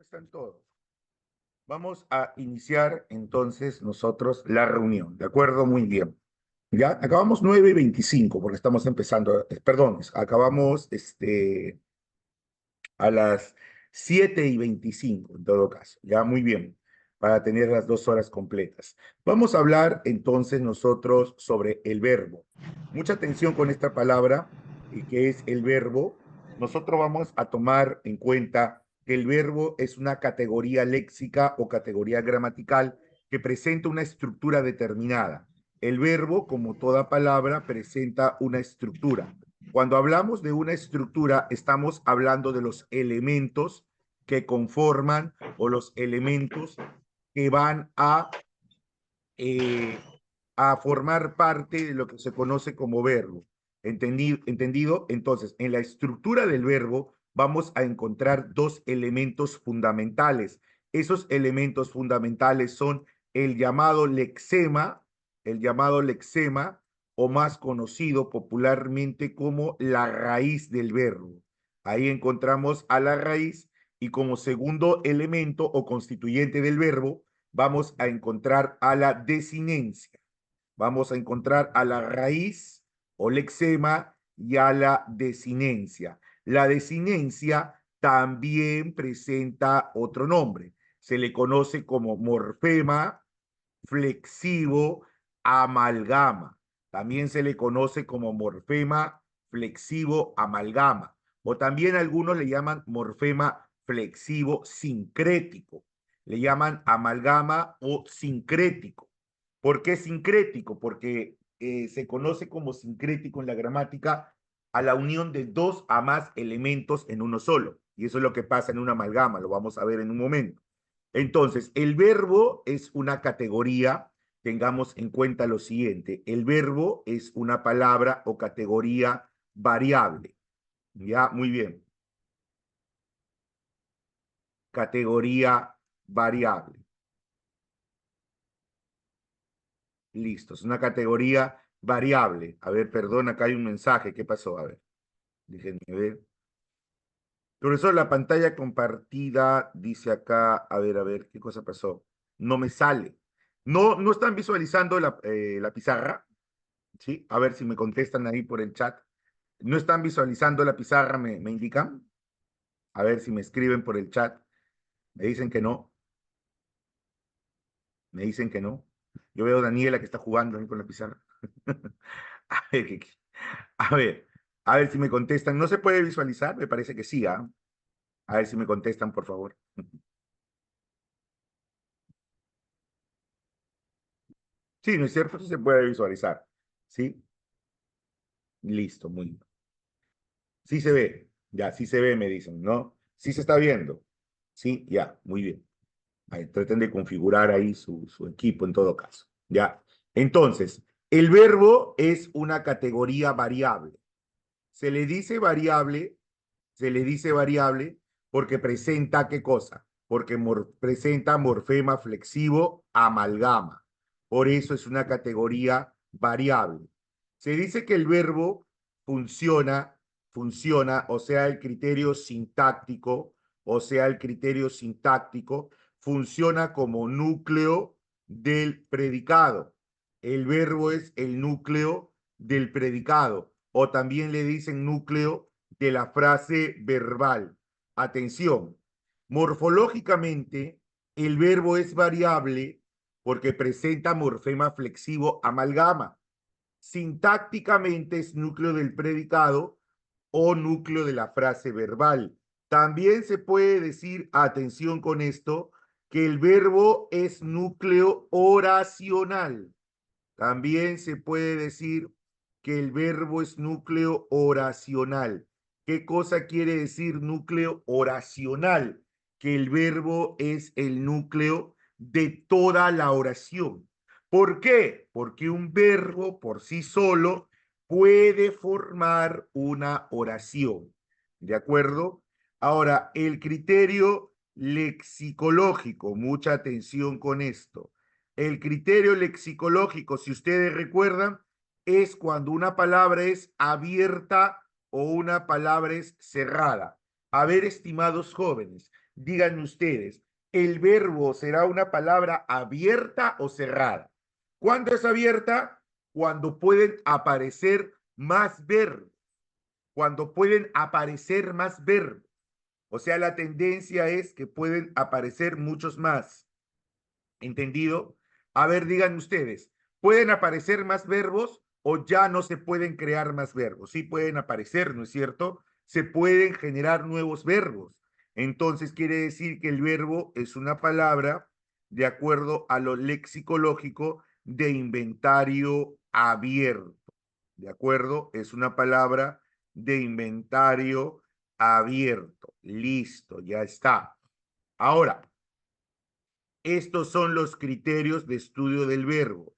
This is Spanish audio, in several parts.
están todos? Vamos a iniciar entonces nosotros la reunión, ¿de acuerdo? Muy bien. Ya, acabamos 9:25 porque estamos empezando, perdón, acabamos a las 7:25 en todo caso, ya muy bien, para tener las 2 horas completas. Vamos a hablar entonces nosotros sobre el verbo. Mucha atención con esta palabra, y que es el verbo. Nosotros vamos a tomar en cuenta que el verbo es una categoría léxica o categoría gramatical que presenta una estructura determinada. El verbo, como toda palabra, presenta una estructura. Cuando hablamos de una estructura, estamos hablando de los elementos que conforman o los elementos que van a formar parte de lo que se conoce como verbo. ¿Entendido? Entonces, en la estructura del verbo vamos a encontrar dos elementos fundamentales. Esos elementos fundamentales son el llamado lexema, o más conocido popularmente como la raíz del verbo. Ahí encontramos a la raíz y como segundo elemento o constituyente del verbo vamos a encontrar a la desinencia. Vamos a encontrar a la raíz o lexema y a la desinencia. La desinencia también presenta otro nombre. Se le conoce como morfema, flexivo, amalgama. También se le conoce como morfema, flexivo, amalgama. O también algunos le llaman morfema flexivo sincrético. Le llaman amalgama o sincrético. ¿Por qué sincrético? Porque se conoce como sincrético en la gramática a la unión de dos a más elementos en uno solo. Y eso es lo que pasa en una amalgama, lo vamos a ver en un momento. Entonces, el verbo es una categoría, tengamos en cuenta lo siguiente, el verbo es una palabra o categoría variable. Ya, muy bien. Categoría variable. Listo, es una categoría variable. A ver, perdón, acá hay un mensaje. ¿Qué pasó? A ver, déjenme ver. Profesor, la pantalla compartida dice acá, a ver, ¿qué cosa pasó? No me sale. No están visualizando la pizarra, ¿sí? A ver si me contestan ahí por el chat. ¿No están visualizando la pizarra, me indican? A ver si me escriben por el chat. Me dicen que no. Me dicen que no. Yo veo a Daniela que está jugando ahí con la pizarra. A ver, a ver, a ver si me contestan. ¿No se puede visualizar? Me parece que sí, ¿ah? A ver si me contestan, por favor. Sí, ¿no es cierto? Sí se puede visualizar. ¿Sí? Listo, muy bien. Sí se ve. Ya, sí se ve, me dicen, ¿no? Sí se está viendo. Sí, ya, muy bien. Ahí, traten de configurar ahí su equipo en todo caso. Ya. Entonces, el verbo es una categoría variable. Se le dice variable, se le dice variable porque presenta ¿qué cosa? Porque presenta morfema flexivo, amalgama. Por eso es una categoría variable. Se dice que el verbo funciona, o sea, el criterio sintáctico, funciona como núcleo del predicado. El verbo es el núcleo del predicado, o también le dicen núcleo de la frase verbal. Atención, morfológicamente, el verbo es variable porque presenta morfema flexivo amalgama. Sintácticamente es núcleo del predicado o núcleo de la frase verbal. También se puede decir, atención con esto, que el verbo es núcleo oracional. También se puede decir que el verbo es núcleo oracional. ¿Qué cosa quiere decir núcleo oracional? Que el verbo es el núcleo de toda la oración. ¿Por qué? Porque un verbo por sí solo puede formar una oración. ¿De acuerdo? Ahora, el criterio lexicológico, mucha atención con esto. El criterio lexicológico, si ustedes recuerdan, es cuando una palabra es abierta o una palabra es cerrada. A ver, estimados jóvenes, Digan ustedes, ¿el verbo será una palabra abierta o cerrada? ¿Cuándo es abierta? Cuando pueden aparecer más verbos. Cuando pueden aparecer más verbos. O sea, la tendencia es que pueden aparecer muchos más. ¿Entendido? A ver, digan ustedes, ¿pueden aparecer más verbos o ya no se pueden crear más verbos? Sí pueden aparecer, ¿no es cierto? Se pueden generar nuevos verbos. Entonces quiere decir que el verbo es una palabra de acuerdo a lo lexicológico de inventario abierto. ¿De acuerdo? Es una palabra de inventario abierto. Listo, ya está. Ahora, estos son los criterios de estudio del verbo.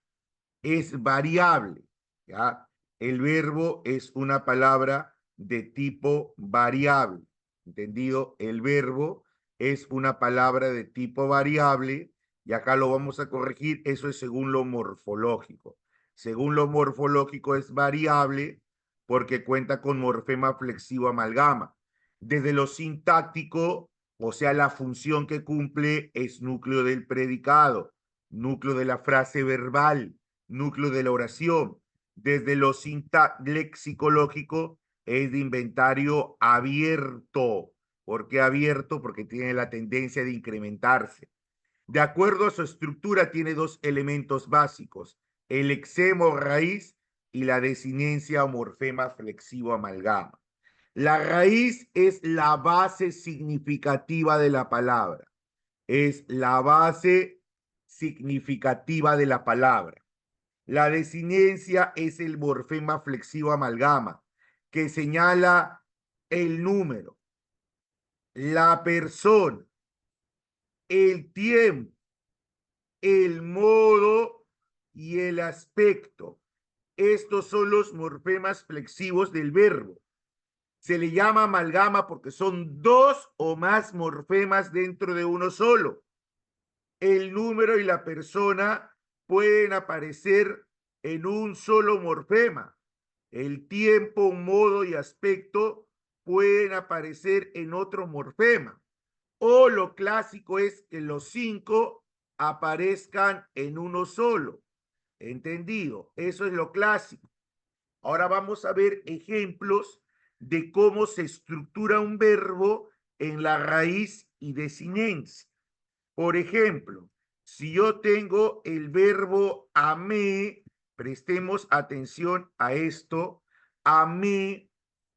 Es variable, ¿ya? El verbo es una palabra de tipo variable, ¿entendido? El verbo es una palabra de tipo variable y acá lo vamos a corregir, eso es según lo morfológico. Según lo morfológico es variable porque cuenta con morfema flexivo amalgama. Desde lo sintáctico, o sea, la función que cumple es núcleo del predicado, núcleo de la frase verbal, núcleo de la oración. Desde lo lexicológico es de inventario abierto. ¿Por qué abierto? Porque tiene la tendencia de incrementarse. De acuerdo a su estructura, tiene dos elementos básicos: el exemo raíz y la desinencia o morfema flexivo amalgama. La raíz es la base significativa de la palabra. Es la base significativa de la palabra. La desinencia es el morfema flexivo amalgama, que señala el número, la persona, el tiempo, el modo y el aspecto. Estos son los morfemas flexivos del verbo. Se le llama amalgama porque son dos o más morfemas dentro de uno solo. El número y la persona pueden aparecer en un solo morfema. El tiempo, modo y aspecto pueden aparecer en otro morfema. O lo clásico es que los cinco aparezcan en uno solo. ¿Entendido? Eso es lo clásico. Ahora vamos a ver ejemplos de cómo se estructura un verbo en la raíz y desinencia. Por ejemplo, si yo tengo el verbo amé, prestemos atención a esto, amé,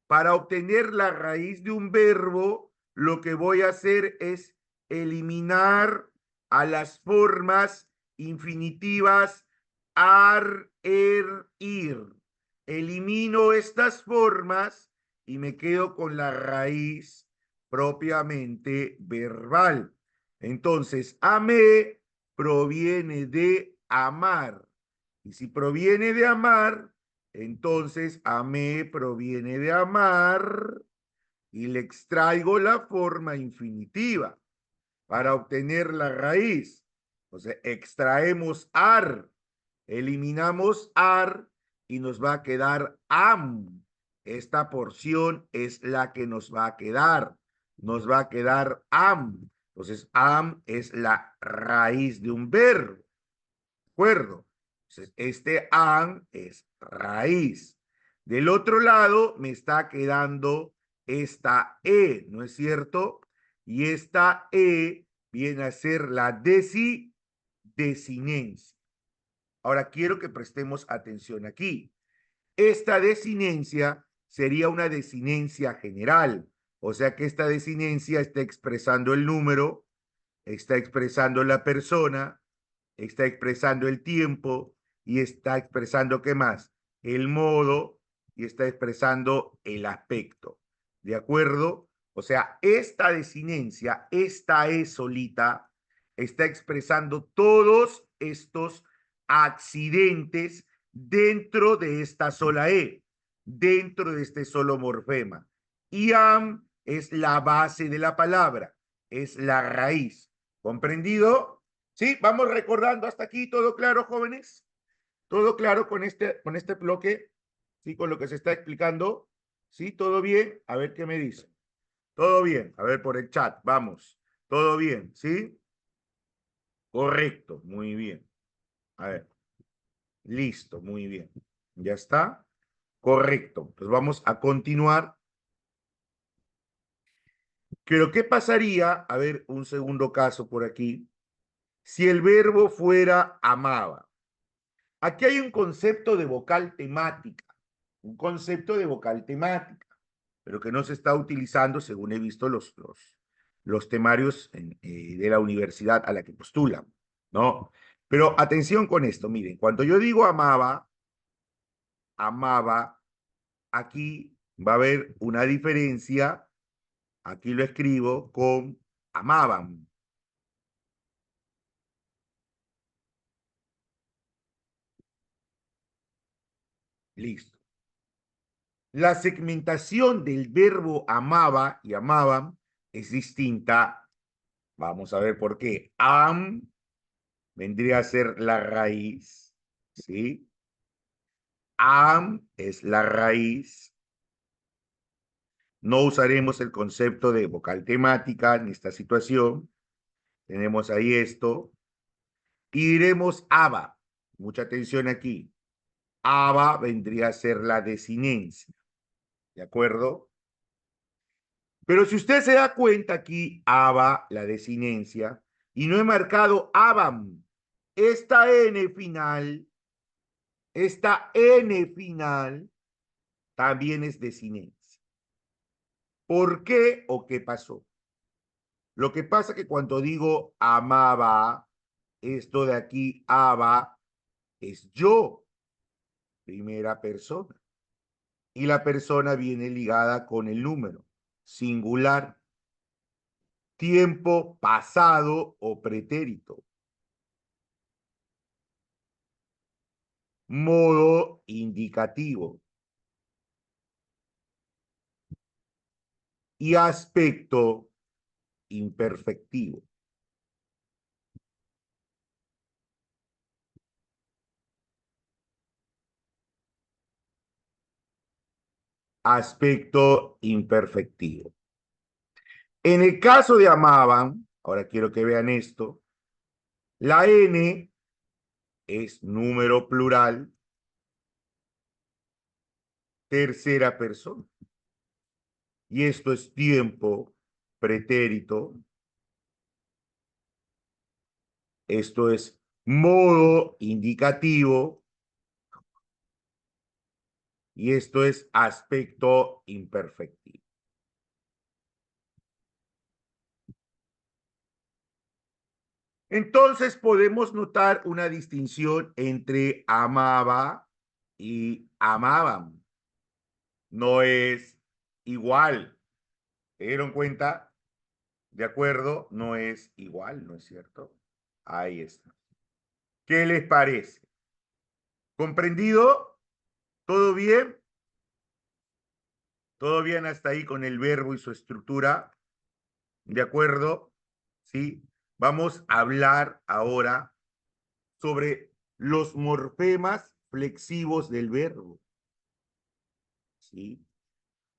para obtener la raíz de un verbo, lo que voy a hacer es eliminar a las formas infinitivas ar, ir. Elimino estas formas y me quedo con la raíz propiamente verbal. Entonces, amé proviene de amar. Y si proviene de amar, entonces amé proviene de amar y le extraigo la forma infinitiva para obtener la raíz. Entonces, extraemos ar, eliminamos ar y nos va a quedar am. Esta porción es la que nos va a quedar. Nos va a quedar am. Entonces, am es la raíz de un verbo. ¿De acuerdo? Entonces, este am es raíz. Del otro lado me está quedando esta e, ¿no es cierto? Y esta e viene a ser la desinencia. Ahora quiero que prestemos atención aquí. Esta desinencia sería una desinencia general, o sea que esta desinencia está expresando el número, está expresando la persona, está expresando el tiempo y está expresando, ¿qué más? El modo y está expresando el aspecto. ¿De acuerdo? O sea, esta desinencia, esta E solita, está expresando todos estos accidentes dentro de esta sola E, dentro de este solo morfema. Iam es la base de la palabra, es la raíz. ¿Comprendido? Sí, vamos recordando hasta aquí, ¿todo claro, jóvenes? ¿Todo claro con este bloque? ¿Sí? Con lo que se está explicando. ¿Sí? ¿Todo bien? A ver qué me dice. Todo bien. A ver por el chat, vamos. ¿Todo bien? ¿Sí? Correcto, muy bien. A ver, listo, muy bien. ¿Ya está? Correcto. Pues vamos a continuar. Pero, ¿qué pasaría? A ver, un segundo caso por aquí. Si el verbo fuera amaba. Aquí hay un concepto de vocal temática. Un concepto de vocal temática, pero que no se está utilizando según he visto los temarios de la universidad a la que postulan, ¿no? Pero atención con esto, miren, cuando yo digo amaba, amaba, aquí va a haber una diferencia, aquí lo escribo con amaban. Listo. La segmentación del verbo amaba y amaban es distinta. Vamos a ver por qué. Am vendría a ser la raíz, ¿sí? Am es la raíz. No usaremos el concepto de vocal temática en esta situación. Tenemos ahí esto. Y diremos aba. Mucha atención aquí. Aba vendría a ser la desinencia. ¿De acuerdo? Pero si usted se da cuenta aquí, aba, la desinencia, y no he marcado abam, esta N final, esta N final también es desinencia. ¿Por qué o qué pasó? Lo que pasa es que cuando digo amaba, esto de aquí, aba, es yo, primera persona. Y la persona viene ligada con el número, singular, tiempo pasado o pretérito, modo indicativo y aspecto imperfectivo. Aspecto imperfectivo. En el caso de amaban, ahora quiero que vean esto, la N es número plural, tercera persona. Y esto es tiempo, pretérito. Esto es modo indicativo. Y esto es aspecto imperfectivo. Entonces podemos notar una distinción entre amaba y amaban. No es igual. ¿Se dieron cuenta? ¿De acuerdo? No es igual, ¿no es cierto? Ahí está. ¿Qué les parece? ¿Comprendido? ¿Todo bien? ¿Todo bien hasta ahí con el verbo y su estructura? ¿De acuerdo? ¿Sí? Vamos a hablar ahora sobre los morfemas flexivos del verbo, ¿sí?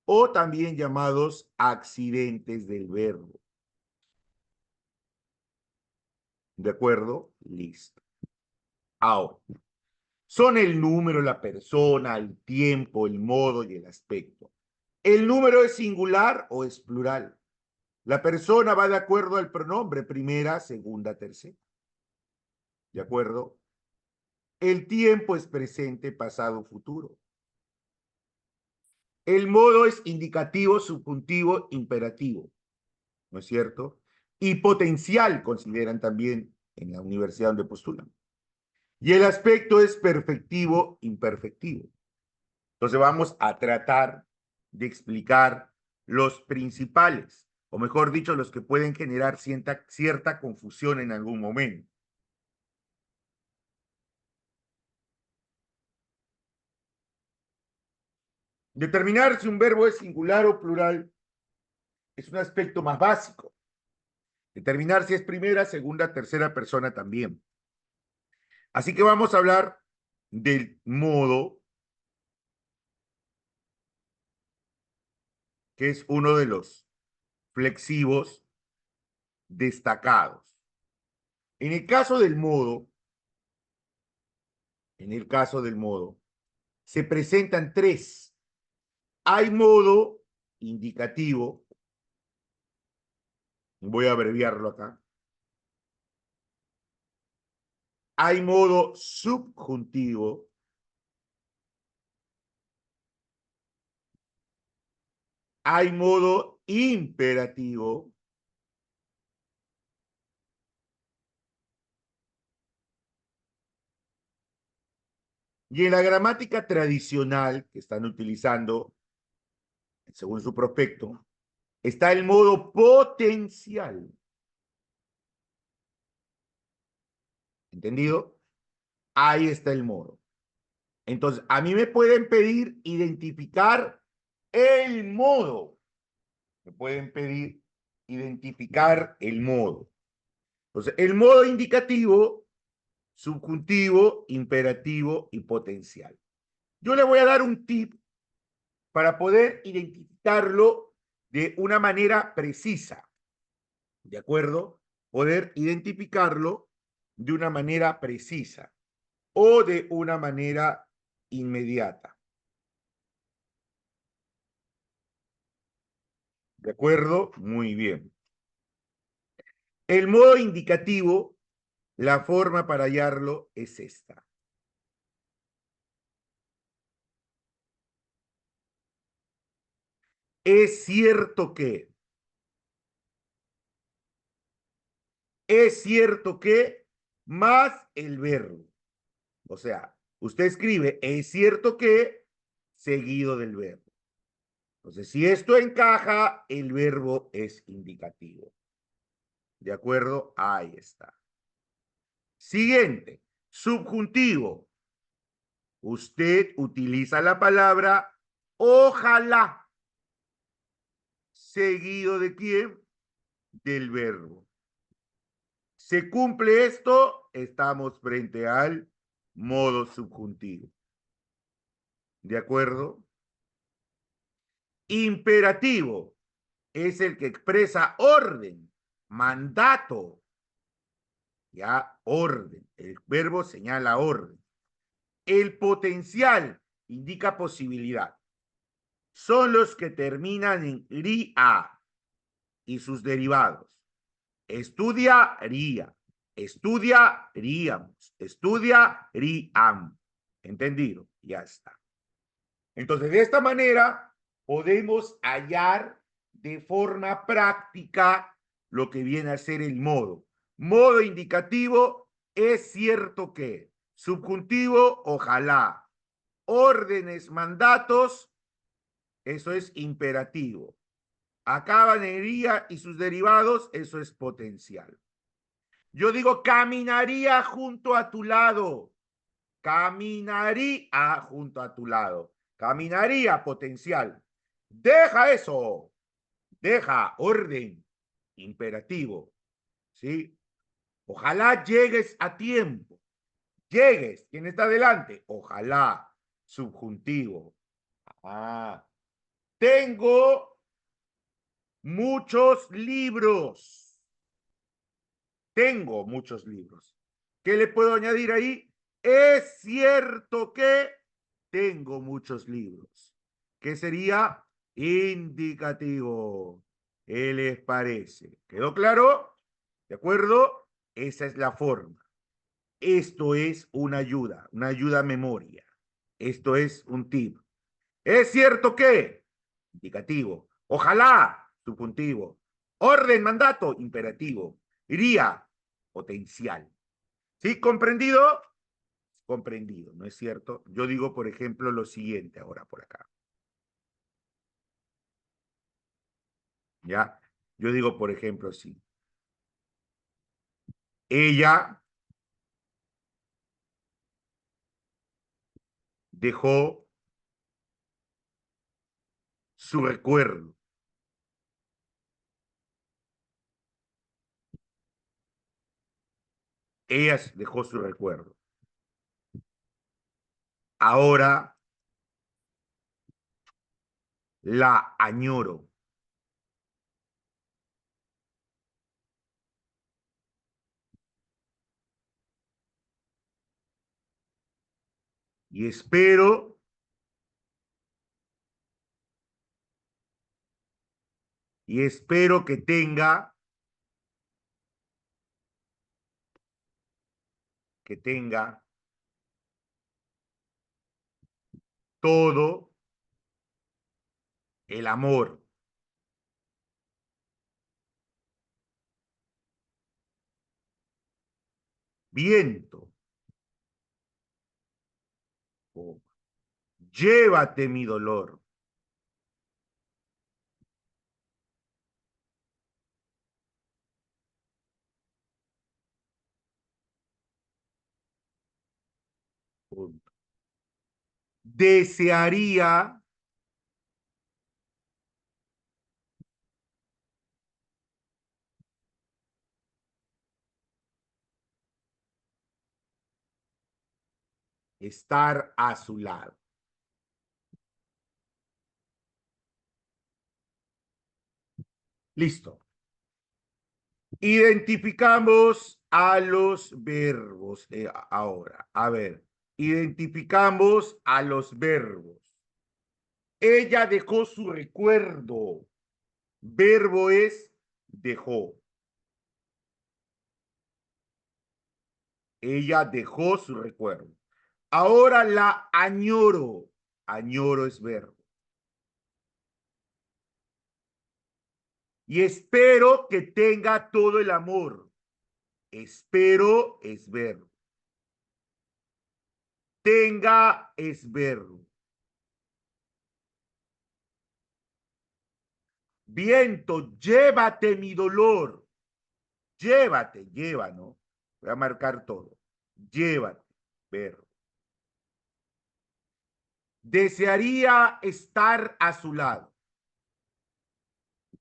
O también llamados accidentes del verbo. ¿De acuerdo? Listo. Ahora, son el número, la persona, el tiempo, el modo y el aspecto. ¿El número es singular o es plural? La persona va de acuerdo al pronombre primera, segunda, tercera. ¿De acuerdo? El tiempo es presente, pasado, futuro. El modo es indicativo, subjuntivo, imperativo. ¿No es cierto? Y potencial, consideran también en la universidad donde postulan. Y el aspecto es perfectivo, imperfectivo. Entonces vamos a tratar de explicar los principales, o mejor dicho, los que pueden generar cierta confusión en algún momento. Determinar si un verbo es singular o plural es un aspecto más básico. Determinar si es primera, segunda, tercera persona también. Así que vamos a hablar del modo, que es uno de los flexivos destacados. En el caso del modo, se presentan tres. Hay modo indicativo, voy a abreviarlo acá. Hay modo subjuntivo. Hay modo imperativo. Y en la gramática tradicional que están utilizando, según su prospecto, está el modo potencial. ¿Entendido? Ahí está el modo. Entonces, a mí me pueden pedir identificar el modo. Me pueden pedir identificar el modo. Entonces, el modo indicativo, subjuntivo, imperativo y potencial. Yo le voy a dar un tip para poder identificarlo de una manera precisa. ¿De acuerdo? Poder identificarlo de una manera precisa o de una manera inmediata. ¿De acuerdo? Muy bien. El modo indicativo, la forma para hallarlo es esta. Es cierto que. Es cierto que más el verbo. O sea, usted escribe es cierto que seguido del verbo. Entonces, si esto encaja, el verbo es indicativo. ¿De acuerdo? Ahí está. Siguiente, subjuntivo. Usted utiliza la palabra ojalá. ¿Seguido de quién? Del verbo. ¿Se cumple esto? Estamos frente al modo subjuntivo. ¿De acuerdo? Imperativo es el que expresa orden, mandato. Ya, orden. El verbo señala orden. El potencial indica posibilidad. Son los que terminan en ría y sus derivados. Estudiaría, estudiaríamos, estudiarían. ¿Entendido? Ya está. Entonces, de esta manera podemos hallar de forma práctica lo que viene a ser el modo. Modo indicativo, es cierto que. Subjuntivo, ojalá. Órdenes, mandatos, eso es imperativo. Acabanería y sus derivados, eso es potencial. Yo digo, caminaría junto a tu lado. Caminaría junto a tu lado. Caminaría potencial. Deja eso. Deja orden. Imperativo. ¿Sí? Ojalá llegues a tiempo. Llegues. ¿Quién está adelante? Ojalá. Subjuntivo. Ah. Tengo muchos libros. Tengo muchos libros. ¿Qué le puedo añadir ahí? Es cierto que tengo muchos libros. ¿Qué sería? Indicativo. ¿Qué les parece? ¿Quedó claro? ¿De acuerdo? Esa es la forma. Esto es una ayuda a memoria. Esto es un tip. ¿Es cierto que? Indicativo. Ojalá, subjuntivo. Orden, mandato, imperativo. Iría, potencial. ¿Sí? ¿Comprendido? Comprendido, ¿no es cierto? Yo digo, por ejemplo, lo siguiente ahora por acá. ¿Ya? Yo digo, por ejemplo, sí. Ella dejó su recuerdo. Ella dejó su recuerdo. Ahora la añoro. Y espero que tenga todo el amor. Viento, oh, llévate mi dolor. Punto. Desearía estar a su lado. Listo. Identificamos a los verbos ahora. A ver, identificamos a los verbos. Ella dejó su recuerdo. Verbo es dejó. Ella dejó su recuerdo. Ahora la añoro. Añoro es verbo. Y espero que tenga todo el amor. Espero es verbo. Tenga es verbo. Viento, llévate mi dolor. Llévate, lleva, ¿no? Voy a marcar todo. Llévate, verbo. Desearía estar a su lado.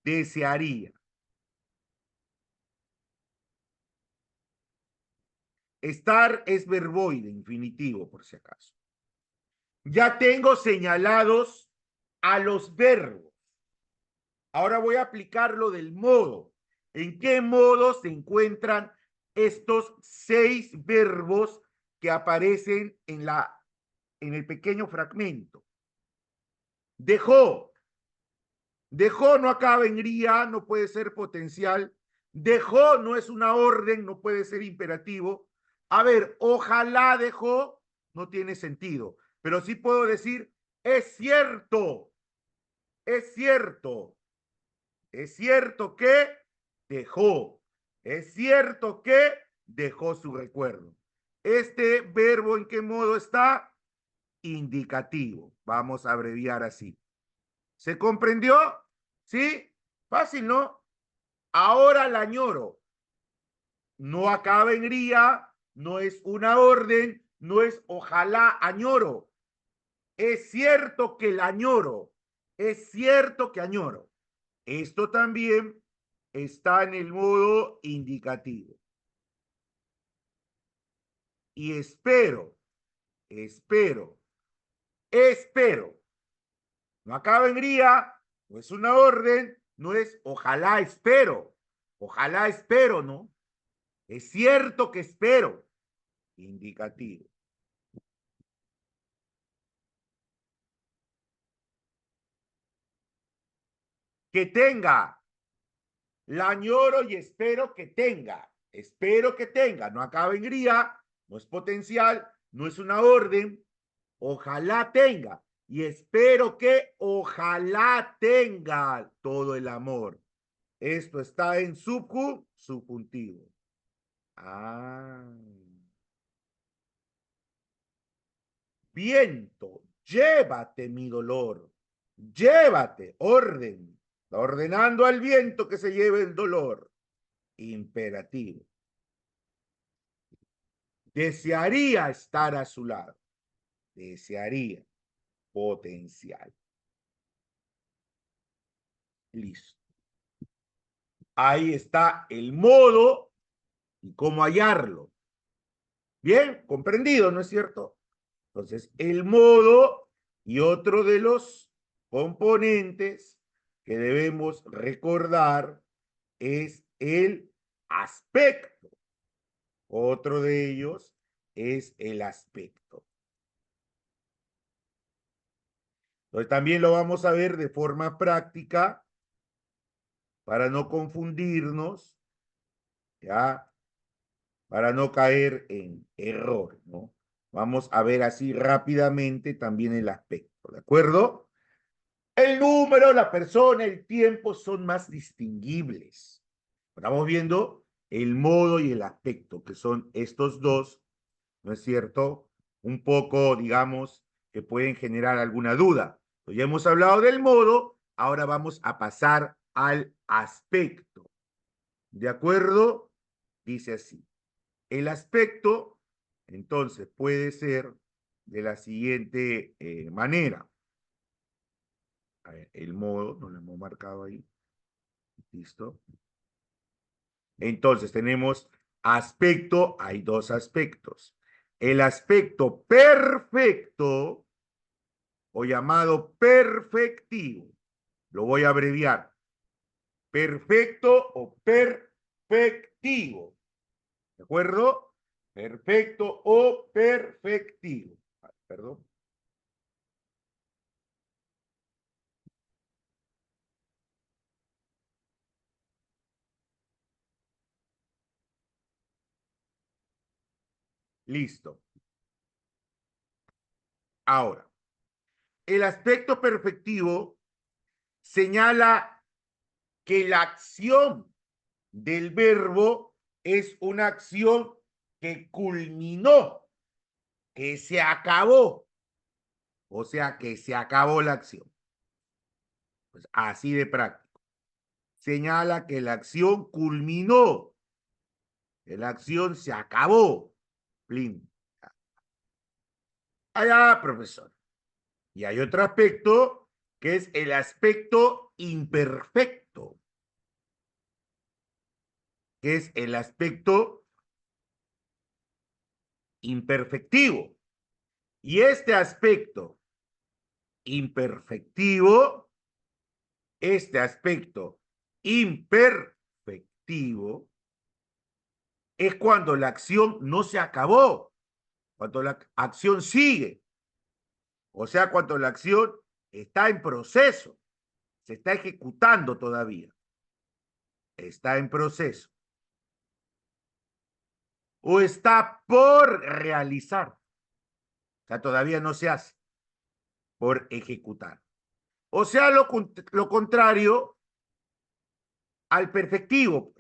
Desearía. Estar es verboide, infinitivo, por si acaso. Ya tengo señalados a los verbos. Ahora voy a aplicar lo del modo. ¿En qué modo se encuentran estos 6 verbos que aparecen en el pequeño fragmento? Dejó. Dejó no acaba en ría, no puede ser potencial. Dejó no es una orden, no puede ser imperativo. A ver, ojalá dejó, no tiene sentido. Pero sí puedo decir, es cierto, es cierto, es cierto que dejó, es cierto que dejó su recuerdo. Este verbo, ¿en qué modo está? Indicativo. Vamos a abreviar así. ¿Se comprendió? ¿Sí? Fácil, ¿no? Ahora la añoro. No acaba en ría, no es una orden, no es ojalá añoro. Es cierto que la añoro. Es cierto que añoro. Esto también está en el modo indicativo. Y espero, espero, espero. No acaba en ría, no es una orden, no es ojalá espero. Ojalá espero, ¿no? Es cierto que espero. Indicativo. Que tenga. La añoro y espero que tenga. Espero que tenga. No acaba en ría, no es potencial, no es una orden. Ojalá tenga. Y espero que ojalá tenga todo el amor. Esto está en subjuntivo. Ah. Viento, llévate mi dolor. Llévate, orden. Está ordenando al viento que se lleve el dolor. Imperativo. Desearía estar a su lado. Desearía. Potencial. Listo. Ahí está el modo y cómo hallarlo. Bien, comprendido, ¿no es cierto? Entonces, el modo y otro de los componentes que debemos recordar es el aspecto. Otro de ellos es el aspecto. Entonces también lo vamos a ver de forma práctica para no confundirnos, ¿ya? Para no caer en error, ¿no? Vamos a ver así rápidamente también el aspecto, ¿de acuerdo? El número, la persona, el tiempo son más distinguibles. Estamos viendo el modo y el aspecto, que son estos dos, ¿no es cierto? Un poco, digamos, que pueden generar alguna duda. Pues ya hemos hablado del modo, ahora vamos a pasar al aspecto. ¿De acuerdo? Dice así. El aspecto, entonces, puede ser de la siguiente manera. A ver, el modo, no lo hemos marcado ahí. Listo. Entonces, tenemos aspecto, hay dos aspectos. El aspecto perfecto o llamado perfectivo. Lo voy a abreviar. Perfecto o perfectivo. ¿De acuerdo? Perfecto o perfectivo. Perdón. Listo. Ahora, el aspecto perfectivo señala que la acción del verbo es una acción que culminó, que se acabó, o sea, que se acabó la acción. Pues así de práctico. Señala que la acción culminó, que la acción se acabó. Plin. Allá, profesor. Y hay otro aspecto que es el aspecto imperfecto, que es el aspecto imperfectivo. Y este aspecto imperfectivo, este aspecto imperfectivo, es cuando la acción no se acabó, cuando la acción sigue, o sea, cuando la acción está en proceso, se está ejecutando todavía, está en proceso, o está por realizar, o sea, todavía no se hace, por ejecutar. O sea, lo contrario al perfectivo.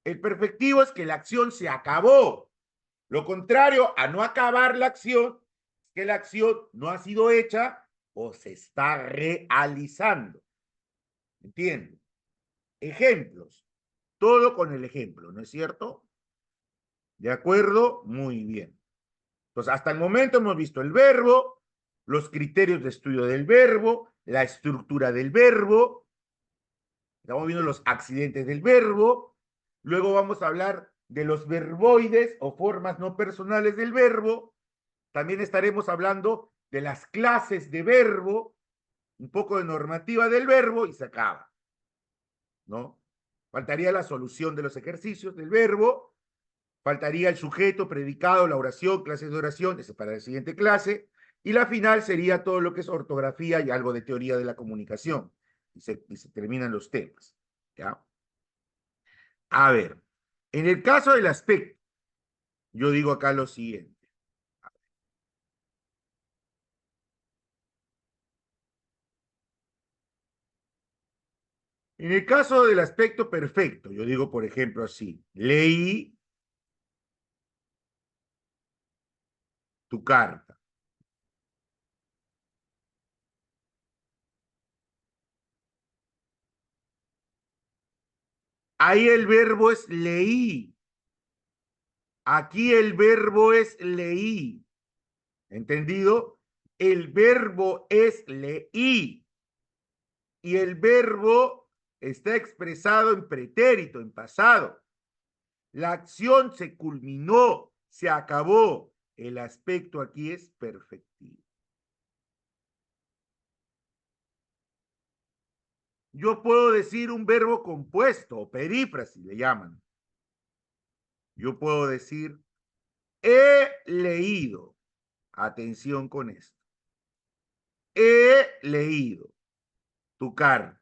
El perfectivo es que la acción se acabó. Lo contrario a no acabar la acción es que la acción no ha sido hecha o se está realizando. ¿Entienden? Ejemplos. Todo con el ejemplo, ¿no es cierto? ¿De acuerdo? Muy bien. Entonces, hasta el momento hemos visto el verbo, los criterios de estudio del verbo, la estructura del verbo, estamos viendo los accidentes del verbo, luego vamos a hablar de los verboides o formas no personales del verbo, también estaremos hablando de las clases de verbo, un poco de normativa del verbo y se acaba, ¿no? Faltaría la solución de los ejercicios del verbo, faltaría el sujeto, predicado, la oración, clases de oración, ese es para la siguiente clase, y la final sería todo lo que es ortografía y algo de teoría de la comunicación, y se terminan los temas, ¿ya? A ver, en el caso del aspecto, yo digo acá lo siguiente. En el caso del aspecto perfecto, yo digo, por ejemplo, así, leí tu carta. Ahí el verbo es leí. Aquí el verbo es leí. ¿Entendido? El verbo es leí. Y el verbo está expresado en pretérito, en pasado. La acción se culminó, se acabó. El aspecto aquí es perfectivo. Yo puedo decir un verbo compuesto o perífrasis, le llaman. Yo puedo decir, he leído. Atención con esto. he leído tu carta.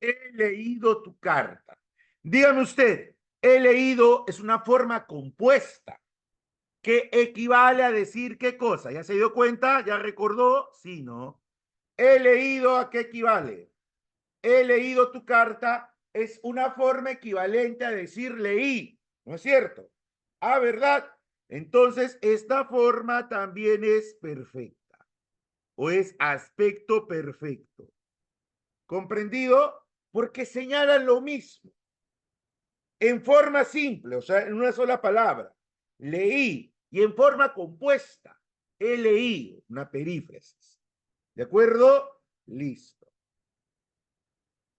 He leído tu carta. Dígame usted, he leído es una forma compuesta que equivale a decir qué cosa. ¿Ya se dio cuenta? ¿Ya recordó? Sí, ¿no? He leído a qué equivale. He leído tu carta es una forma equivalente a decir leí, ¿no es cierto? Ah, ¿verdad? Entonces, esta forma también es perfecta o es aspecto perfecto. ¿Comprendido? Porque señalan lo mismo en forma simple, o sea, en una sola palabra. Leí y en forma compuesta. He leído, una perífrasis. ¿De acuerdo? Listo.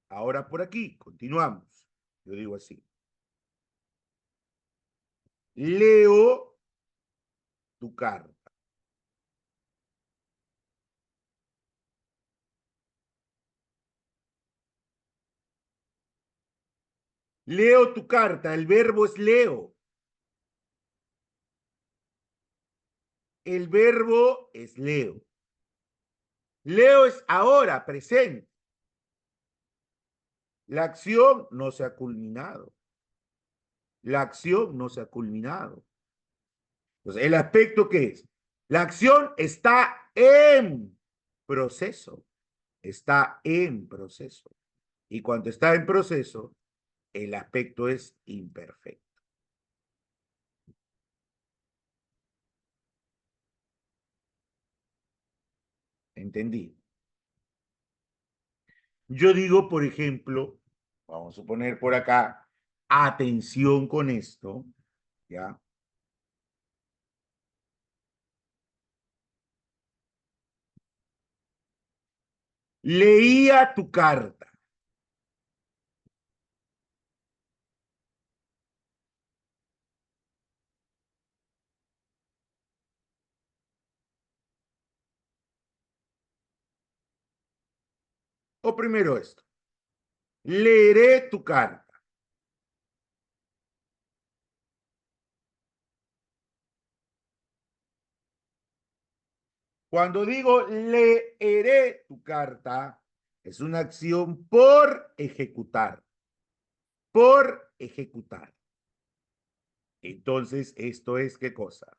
Ahora por aquí, continuamos. Yo digo así. Leo tu carta. Leo tu carta. El verbo es leo. El verbo es leo. Leo es ahora, presente. La acción no se ha culminado. La acción no se ha culminado. Entonces, ¿el aspecto qué es? La acción está en proceso. Está en proceso. Y cuando está en proceso, el aspecto es imperfecto. ¿Entendí? Yo digo, por ejemplo, vamos a poner por acá, atención con esto, ¿ya? Leía tu carta. O primero esto, leeré tu carta. Cuando digo leeré tu carta, es una acción por ejecutar, por ejecutar. Entonces, ¿esto es qué cosa?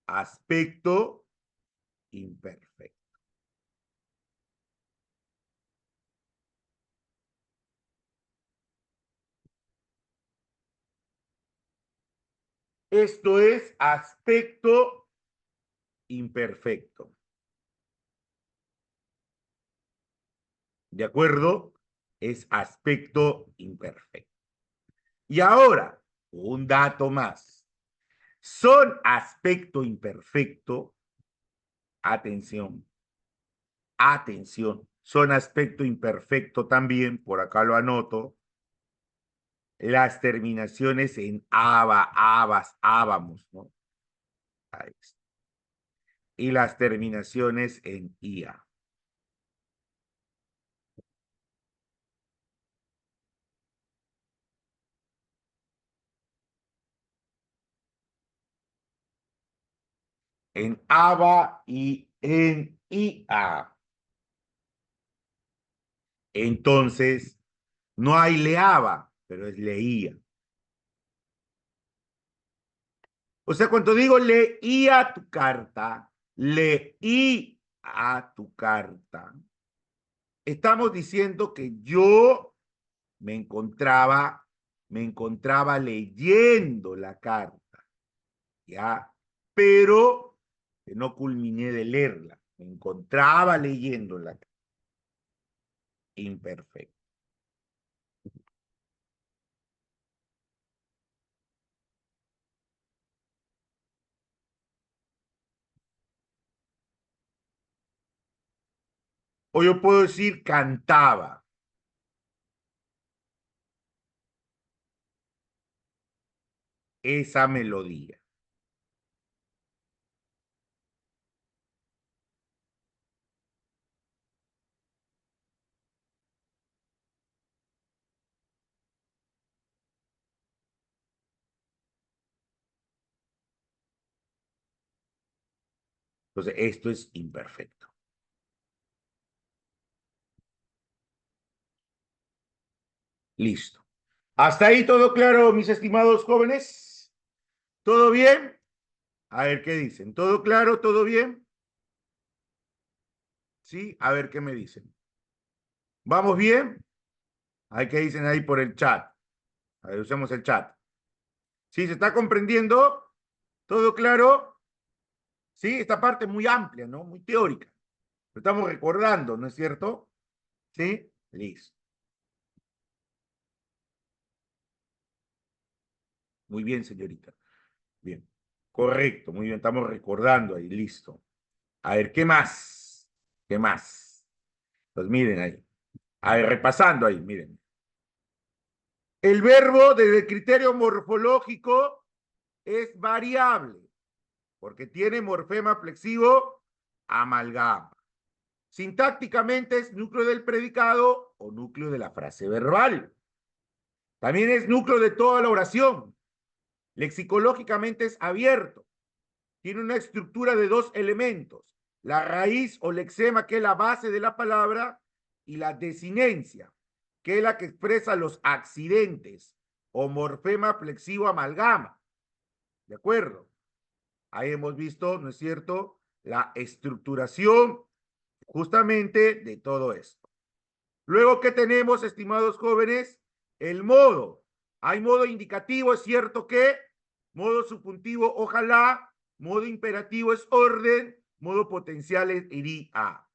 Aspecto imperfecto. Esto es aspecto imperfecto. ¿De acuerdo? Es aspecto imperfecto. Y ahora, un dato más. Son aspecto imperfecto, atención, atención, son aspecto imperfecto también, por acá lo anoto, las terminaciones en aba, abas, ábamos, ¿no? Ahí está. Y las terminaciones en ia. En aba y en ia. Entonces, no hay leaba, pero es leía. O sea, cuando digo leía tu carta, leí a tu carta, estamos diciendo que yo me encontraba, me encontraba leyendo la carta, ¿ya? Pero que no culminé de leerla. Me encontraba leyendo la carta. Imperfecto. O yo puedo decir cantaba esa melodía. Entonces, esto es imperfecto. Listo. ¿Hasta ahí todo claro, mis estimados jóvenes? ¿Todo bien? A ver qué dicen. ¿Todo claro? ¿Todo bien? Sí, a ver qué me dicen. ¿Vamos bien? Hay que dicen ahí por el chat. A ver, usemos el chat. ¿Sí? ¿Se está comprendiendo? ¿Todo claro? Sí, esta parte es muy amplia, ¿no? Muy teórica. Lo estamos recordando, ¿no es cierto? Sí, listo. Muy bien, señorita. Bien. Correcto, muy bien. Estamos recordando ahí, listo. A ver, ¿qué más? ¿Qué más? Pues miren ahí. A ver, repasando ahí, miren. El verbo desde el criterio morfológico es variable, porque tiene morfema flexivo amalgama. Sintácticamente es núcleo del predicado o núcleo de la frase verbal. También es núcleo de toda la oración. Lexicológicamente es abierto. Tiene una estructura de dos elementos: la raíz o lexema, que es la base de la palabra, y la desinencia, que es la que expresa los accidentes, o morfema flexivo amalgama. ¿De acuerdo? Ahí hemos visto, ¿no es cierto?, la estructuración justamente de todo esto. Luego, ¿qué tenemos, estimados jóvenes? El modo. Hay modo indicativo, es cierto que, modo subjuntivo, ojalá, modo imperativo es orden, modo potencial es iría.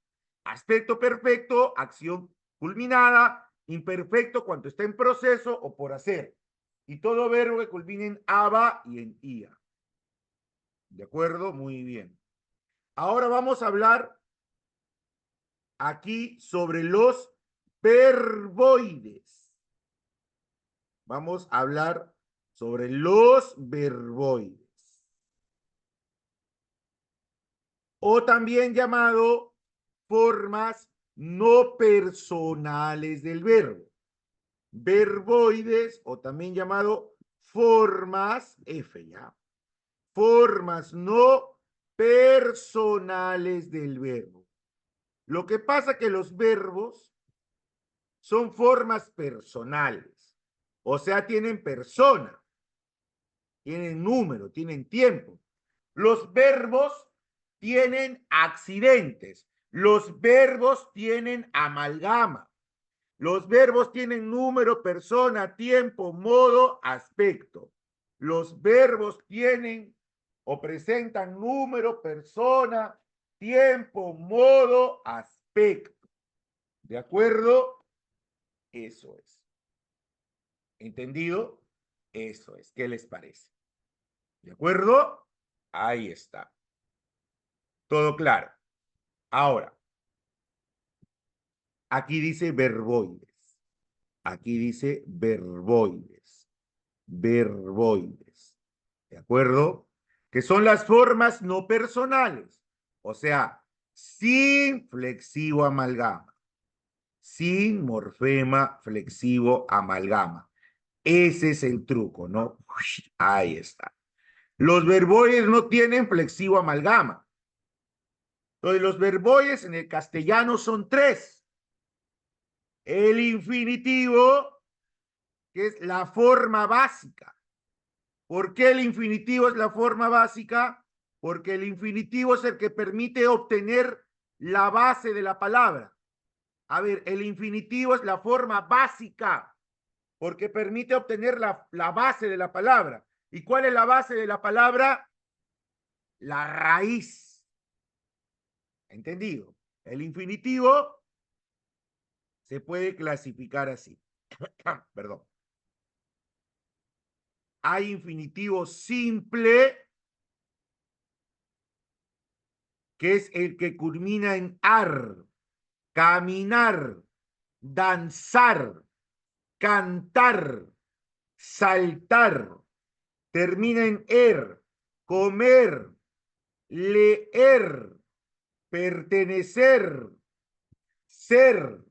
Aspecto perfecto, acción culminada, imperfecto cuando está en proceso o por hacer. Y todo verbo que culmine en aba y en ia. ¿De acuerdo? Muy bien. Ahora vamos a hablar aquí sobre los verboides. Vamos a hablar sobre los verboides, o también llamado formas no personales del verbo. Verboides, o también llamado formas, F ya, formas no personales del verbo. Lo que pasa es que los verbos son formas personales, o sea, tienen persona, tienen número, tienen tiempo. Los verbos tienen accidentes, los verbos tienen amalgama, los verbos tienen número, persona, tiempo, modo, aspecto. Los verbos tienen o presentan número, persona, tiempo, modo, aspecto. ¿De acuerdo? Eso es. ¿Entendido? Eso es. ¿Qué les parece? ¿De acuerdo? Ahí está. Todo claro. Ahora, aquí dice verboides. Aquí dice verboides. Verboides. ¿De acuerdo? Que son las formas no personales. O sea, sin flexivo amalgama. Sin morfema flexivo amalgama. Ese es el truco, ¿no? Ahí está. Los verboides no tienen flexivo amalgama. Entonces, los verboides en el castellano son tres. El infinitivo, que es la forma básica. ¿Por qué el infinitivo es la forma básica? Porque el infinitivo es el que permite obtener la base de la palabra. A ver, el infinitivo es la forma básica, porque permite obtener la base de la palabra. ¿Y cuál es la base de la palabra? La raíz. ¿Entendido? El infinitivo se puede clasificar así. Perdón. Hay infinitivo simple, que es el que culmina en ar, caminar, danzar, cantar, saltar, termina en comer, leer, pertenecer, ser,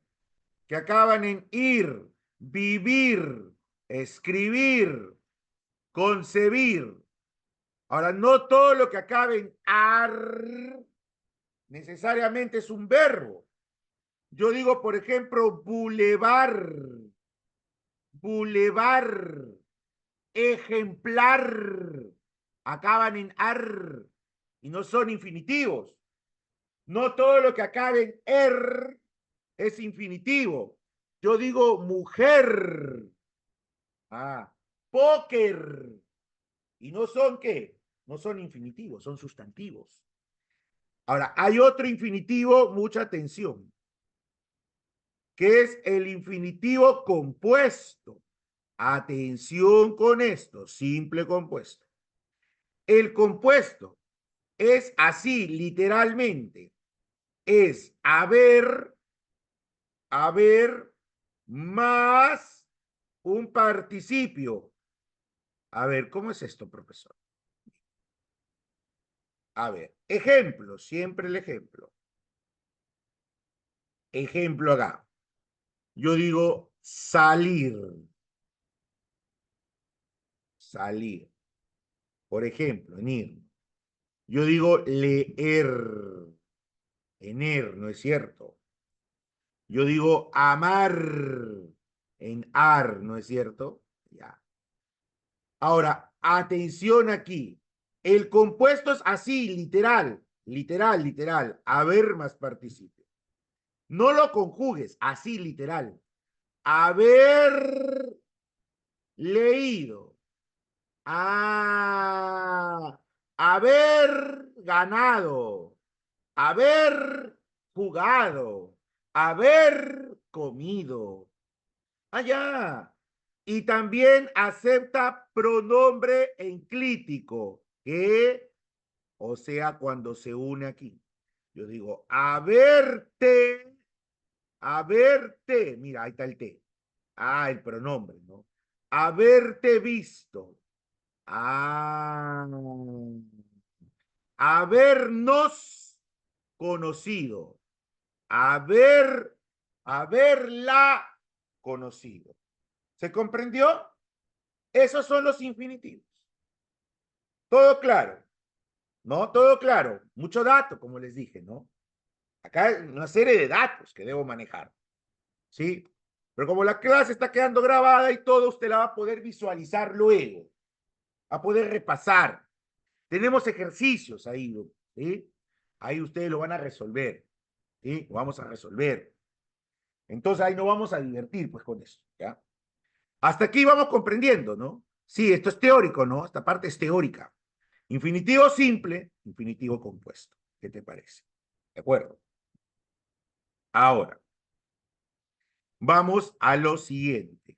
que acaban en ir, vivir, escribir, concebir. Ahora, no todo lo que acabe en ar necesariamente es un verbo. Yo digo, por ejemplo, bulevar, bulevar, ejemplar, acaban en ar y no son infinitivos. No todo lo que acabe en er es infinitivo. Yo digo mujer, póker, y no son qué, no son infinitivos, son sustantivos. Ahora, hay otro infinitivo, mucha atención, que es el infinitivo compuesto. Atención con esto, simple compuesto. El compuesto es así, literalmente, es haber más un participio. A ver, ¿cómo es esto, profesor? A ver, ejemplo, siempre el ejemplo. Ejemplo acá. Yo digo salir. Salir. Por ejemplo, en ir. Yo digo leer. En er, ¿no es cierto? Yo digo amar. En ar, ¿no es cierto? Ya. Ahora, atención aquí. El compuesto es así, literal. Literal, literal. Haber más participio. No lo conjugues, así, literal. Haber leído. Haber ganado, haber jugado, haber comido. Allá. Y también acepta pronombre enclítico, que, o sea, cuando se une aquí. Yo digo, haberte, mira, ahí está el te. El pronombre, ¿no? Haberte visto. Ah, habernos conocido, haberla conocido. ¿Se comprendió? Esos son los infinitivos. Todo claro, ¿no? Todo claro. Mucho dato, como les dije, ¿no? Acá hay una serie de datos que debo manejar, ¿sí? Pero como la clase está quedando grabada y todo, usted la va a poder visualizar luego, va a poder repasar. Tenemos ejercicios ahí, ¿sí? Ahí ustedes lo van a resolver, ¿sí? Lo vamos a resolver. Entonces ahí nos vamos a divertir, pues, con eso, ¿ya? Hasta aquí vamos comprendiendo, ¿no? Sí, esto es teórico, ¿no? Esta parte es teórica. Infinitivo simple, infinitivo compuesto. ¿Qué te parece? ¿De acuerdo? Ahora, vamos a lo siguiente.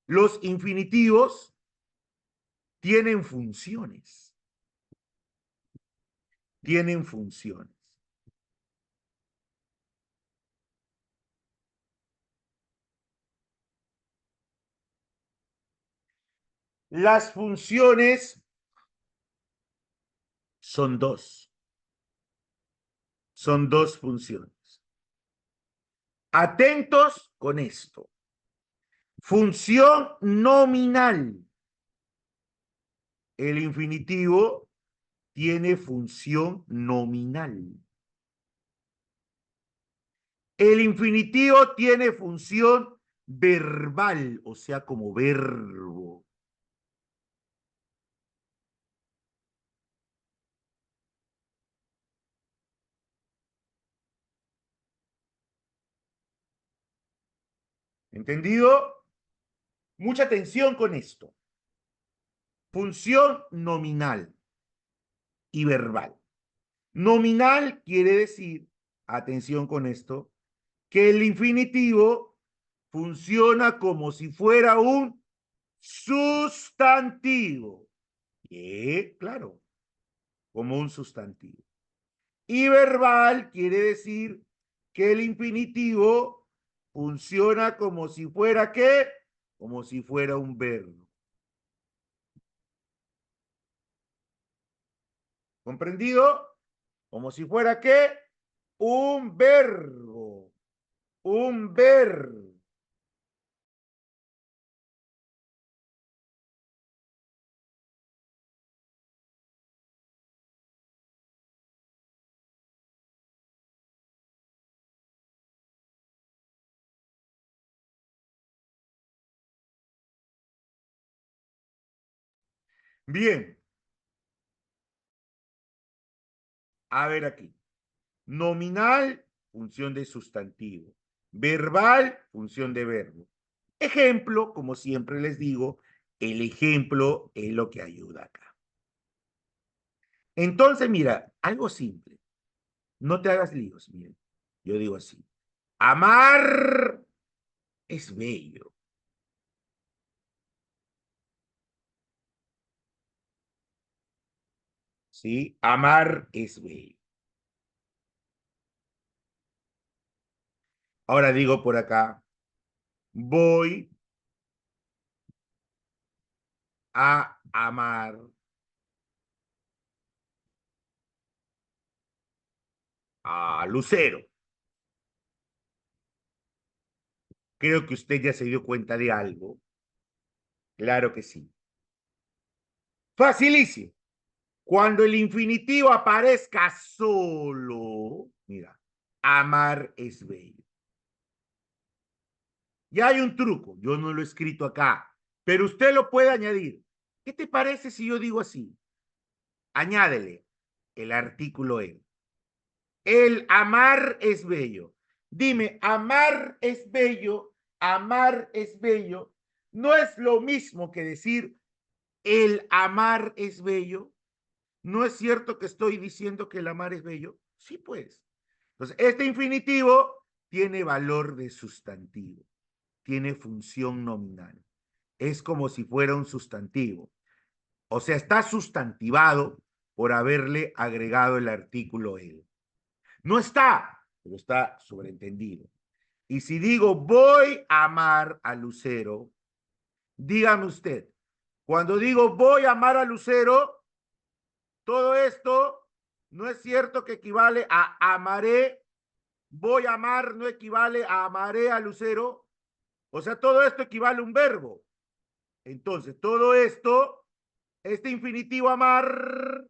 Los infinitivos tienen funciones. Tienen funciones. Las funciones son dos. Son dos funciones. Atentos con esto. Función nominal. El infinitivo tiene función nominal. El infinitivo tiene función verbal, o sea, como verbo. ¿Entendido? Mucha atención con esto. Función nominal y verbal. Nominal quiere decir, atención con esto, que el infinitivo funciona como si fuera un sustantivo. Claro, como un sustantivo. Y verbal quiere decir que el infinitivo funciona como si fuera ¿qué? Como si fuera un verbo. ¿Comprendido? Como si fuera ¿qué? Un verbo. Un verbo. Bien, a ver aquí. Nominal, función de sustantivo. Verbal, función de verbo. Ejemplo, como siempre les digo, el ejemplo es lo que ayuda acá. Entonces, mira, algo simple. No te hagas líos, miren. Yo digo así. Amar es bello. ¿Sí? Amar es bello. Ahora digo por acá, voy a amar a Lucero. Creo que usted ya se dio cuenta de algo. Claro que sí. Facilísimo. Cuando el infinitivo aparezca solo, mira, amar es bello. Ya hay un truco, yo no lo he escrito acá, pero usted lo puede añadir. ¿Qué te parece si yo digo así? Añádele el artículo en. El amar es bello. Dime, amar es bello. No es lo mismo que decir el amar es bello. ¿No es cierto que estoy diciendo que el amar es bello? Sí, pues. Entonces, este infinitivo tiene valor de sustantivo, tiene función nominal. Es como si fuera un sustantivo. O sea, está sustantivado por haberle agregado el artículo el. No está, pero está sobreentendido. Y si digo voy a amar a Lucero, dígame usted, cuando digo voy a amar a Lucero, todo esto no es cierto que equivale a amaré, voy a amar no equivale a amaré a Lucero. O sea, todo esto equivale a un verbo. Entonces, todo esto, este infinitivo amar,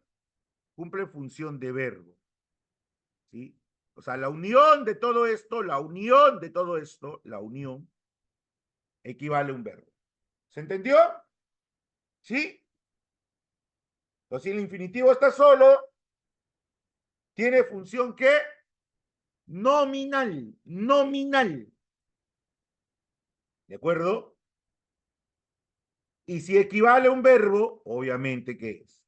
cumple función de verbo. ¿Sí? O sea, la unión de todo esto, la unión, equivale a un verbo. ¿Se entendió? ¿Sí? Entonces, si el infinitivo está solo, tiene función que nominal, nominal. ¿De acuerdo? Y si equivale a un verbo, obviamente, ¿qué es?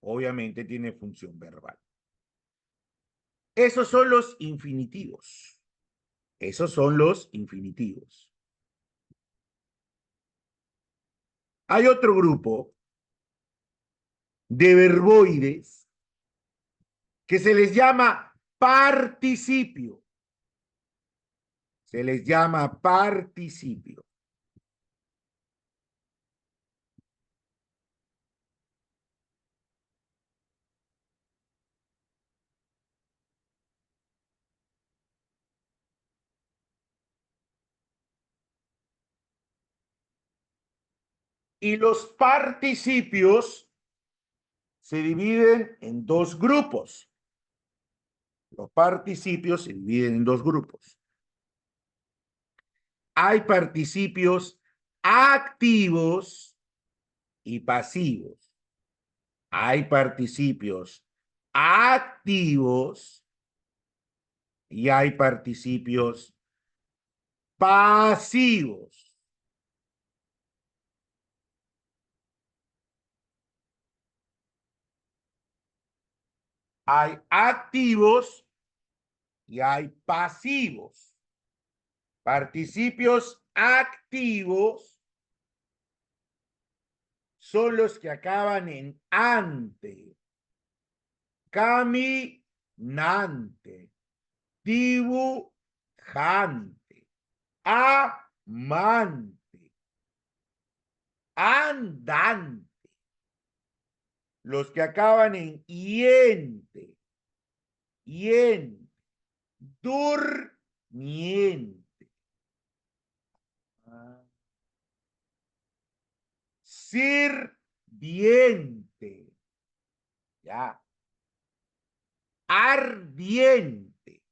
Obviamente tiene función verbal. Esos son los infinitivos. Esos son los infinitivos. Hay otro grupo de verboides que se les llama participio. Se les llama participio. Y los participios se dividen en dos grupos. Los participios se dividen en dos grupos. Hay participios activos y pasivos. Hay participios activos y hay participios pasivos. Hay activos y hay pasivos. Participios activos son los que acaban en ante, caminante, dibujante, amante, andante. Los que acaban en iente, yen, durmiente, sirviente, ya, ardiente.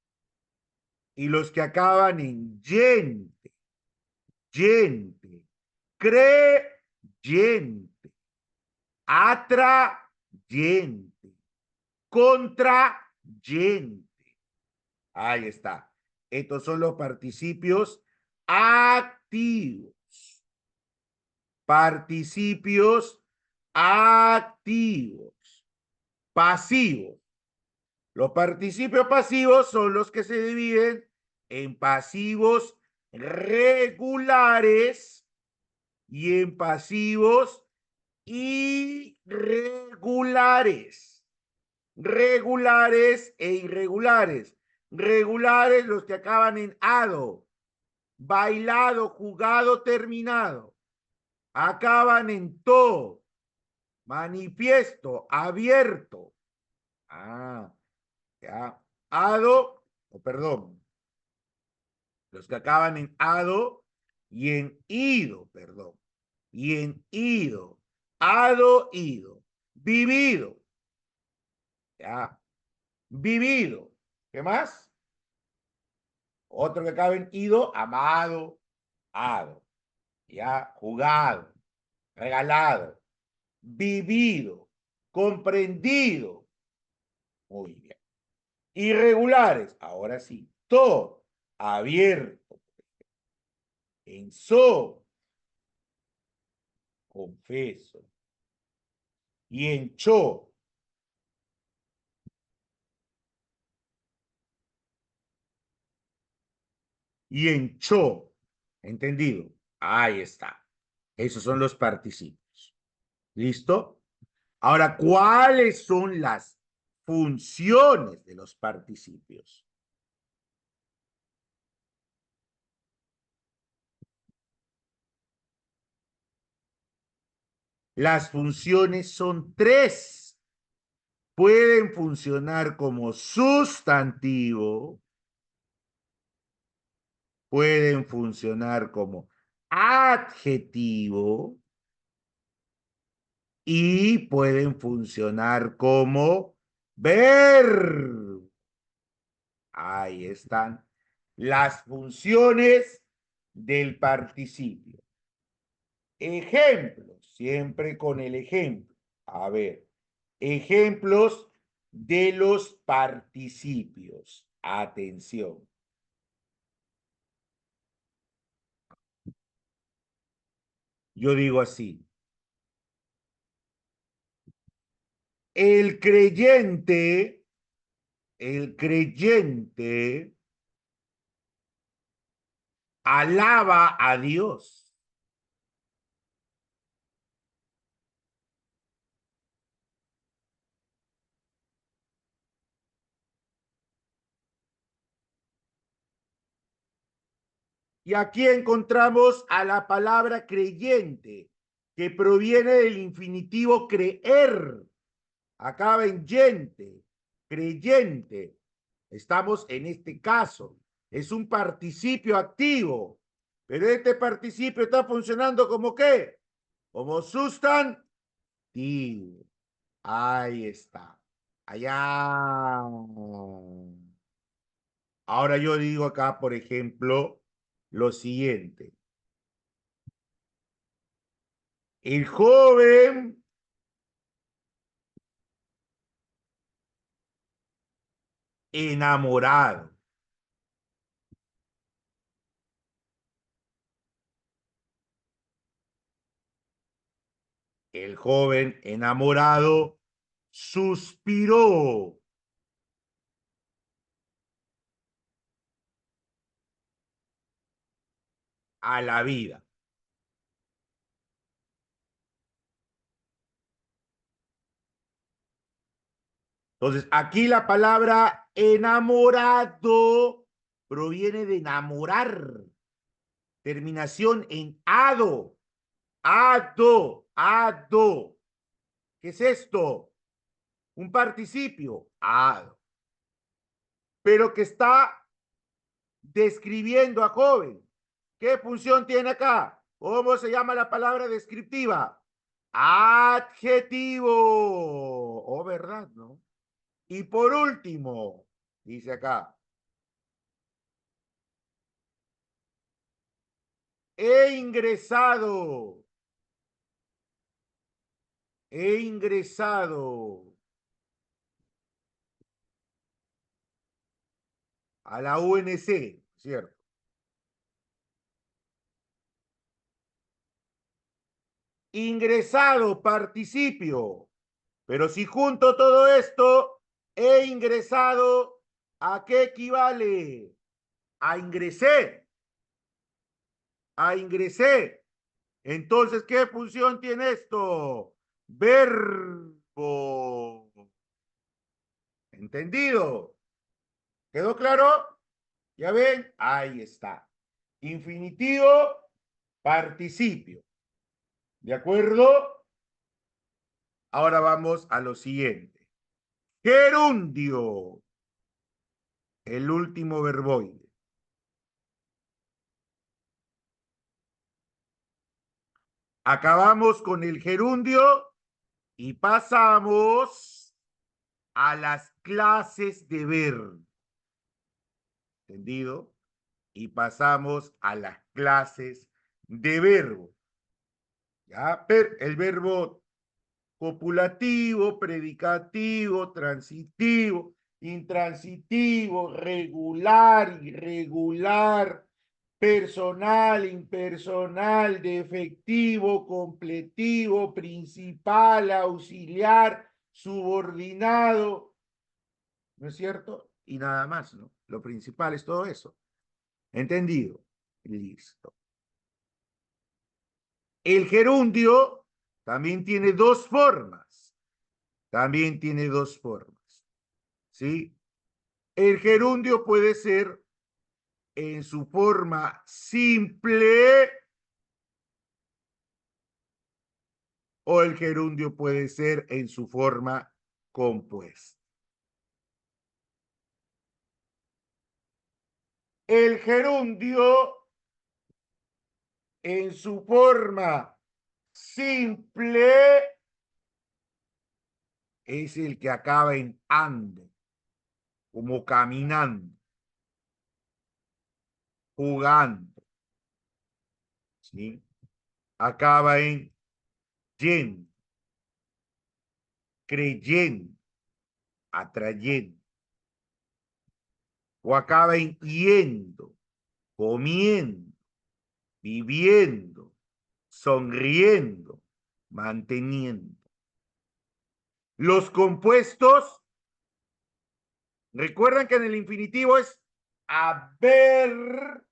Y los que acaban en yente, yente, creyente, atrayente, contrayente. Ahí está. Estos son los participios activos. Participios activos. Pasivos. Los participios pasivos son los que se dividen en pasivos regulares y en pasivos irregulares. Regulares e irregulares. Regulares los que acaban en ado, bailado, jugado, terminado. Acaban en to, manifiesto, abierto. Ya. Ado, o perdón, los que acaban en ado y en ido, perdón. Y en ido, ado, ido. Vivido. Ya. Vivido. ¿Qué más? Otro que acaba en ido, amado, ado. Ya. Jugado, regalado, vivido, comprendido. Muy bien. Irregulares, ahora sí. To, abierto. En so, confeso. Y en cho, y en cho. ¿Entendido? Ahí está. Esos son los participios. ¿Listo? Ahora, ¿cuáles son las funciones de los participios? Las funciones son tres. Pueden funcionar como sustantivo, pueden funcionar como adjetivo y pueden funcionar como verbo. Ahí están las funciones del participio. Ejemplos, siempre con el ejemplo. A ver, ejemplos de los participios. Atención. Yo digo así. El creyente alaba a Dios. Y aquí encontramos a la palabra creyente, que proviene del infinitivo creer. Acaba en yente, creyente. Estamos en este caso. Es un participio activo. Pero este participio está funcionando como ¿qué? Como sustantivo. Ahí está. Allá. Ahora yo digo acá, por ejemplo, lo siguiente. El joven enamorado. El joven enamorado suspiró a la vida. Entonces, aquí la palabra enamorado proviene de enamorar. Terminación en ado. Ado, ado. ¿Qué es esto? Un participio. Ado. Pero que está describiendo a joven. ¿Qué función tiene acá? ¿Cómo se llama la palabra descriptiva? Adjetivo. Oh, ¿verdad? ¿No? Y por último, dice acá, he ingresado He ingresado a la UNC, ¿cierto? Ingresado, participio. Pero si junto todo esto, he ingresado, ¿a qué equivale? A ingresé. A ingresé. Entonces, ¿qué función tiene esto? Verbo. ¿Entendido? ¿Quedó claro? ¿Ya ven? Ahí está. Infinitivo, participio. ¿De acuerdo? Ahora vamos a lo siguiente. Gerundio. El último verboide. Acabamos con el gerundio y pasamos a las clases de verbo. ¿Entendido? Y pasamos a las clases de verbo. ¿Ya? El verbo copulativo, predicativo, transitivo, intransitivo, regular, irregular, personal, impersonal, defectivo, completivo, principal, auxiliar, subordinado, ¿no es cierto? Y nada más, ¿no? Lo principal es todo eso. ¿Entendido? Listo. El gerundio también tiene dos formas. También tiene dos formas. ¿Sí? El gerundio puede ser en su forma simple o el gerundio puede ser en su forma compuesta. El gerundio en su forma simple es el que acaba en ando, como caminando, jugando, ¿sí? Acaba en yendo, creyendo, atrayendo, o acaba en yendo, comiendo, viviendo, sonriendo, manteniendo. Los compuestos, recuerdan que en el infinitivo es haber,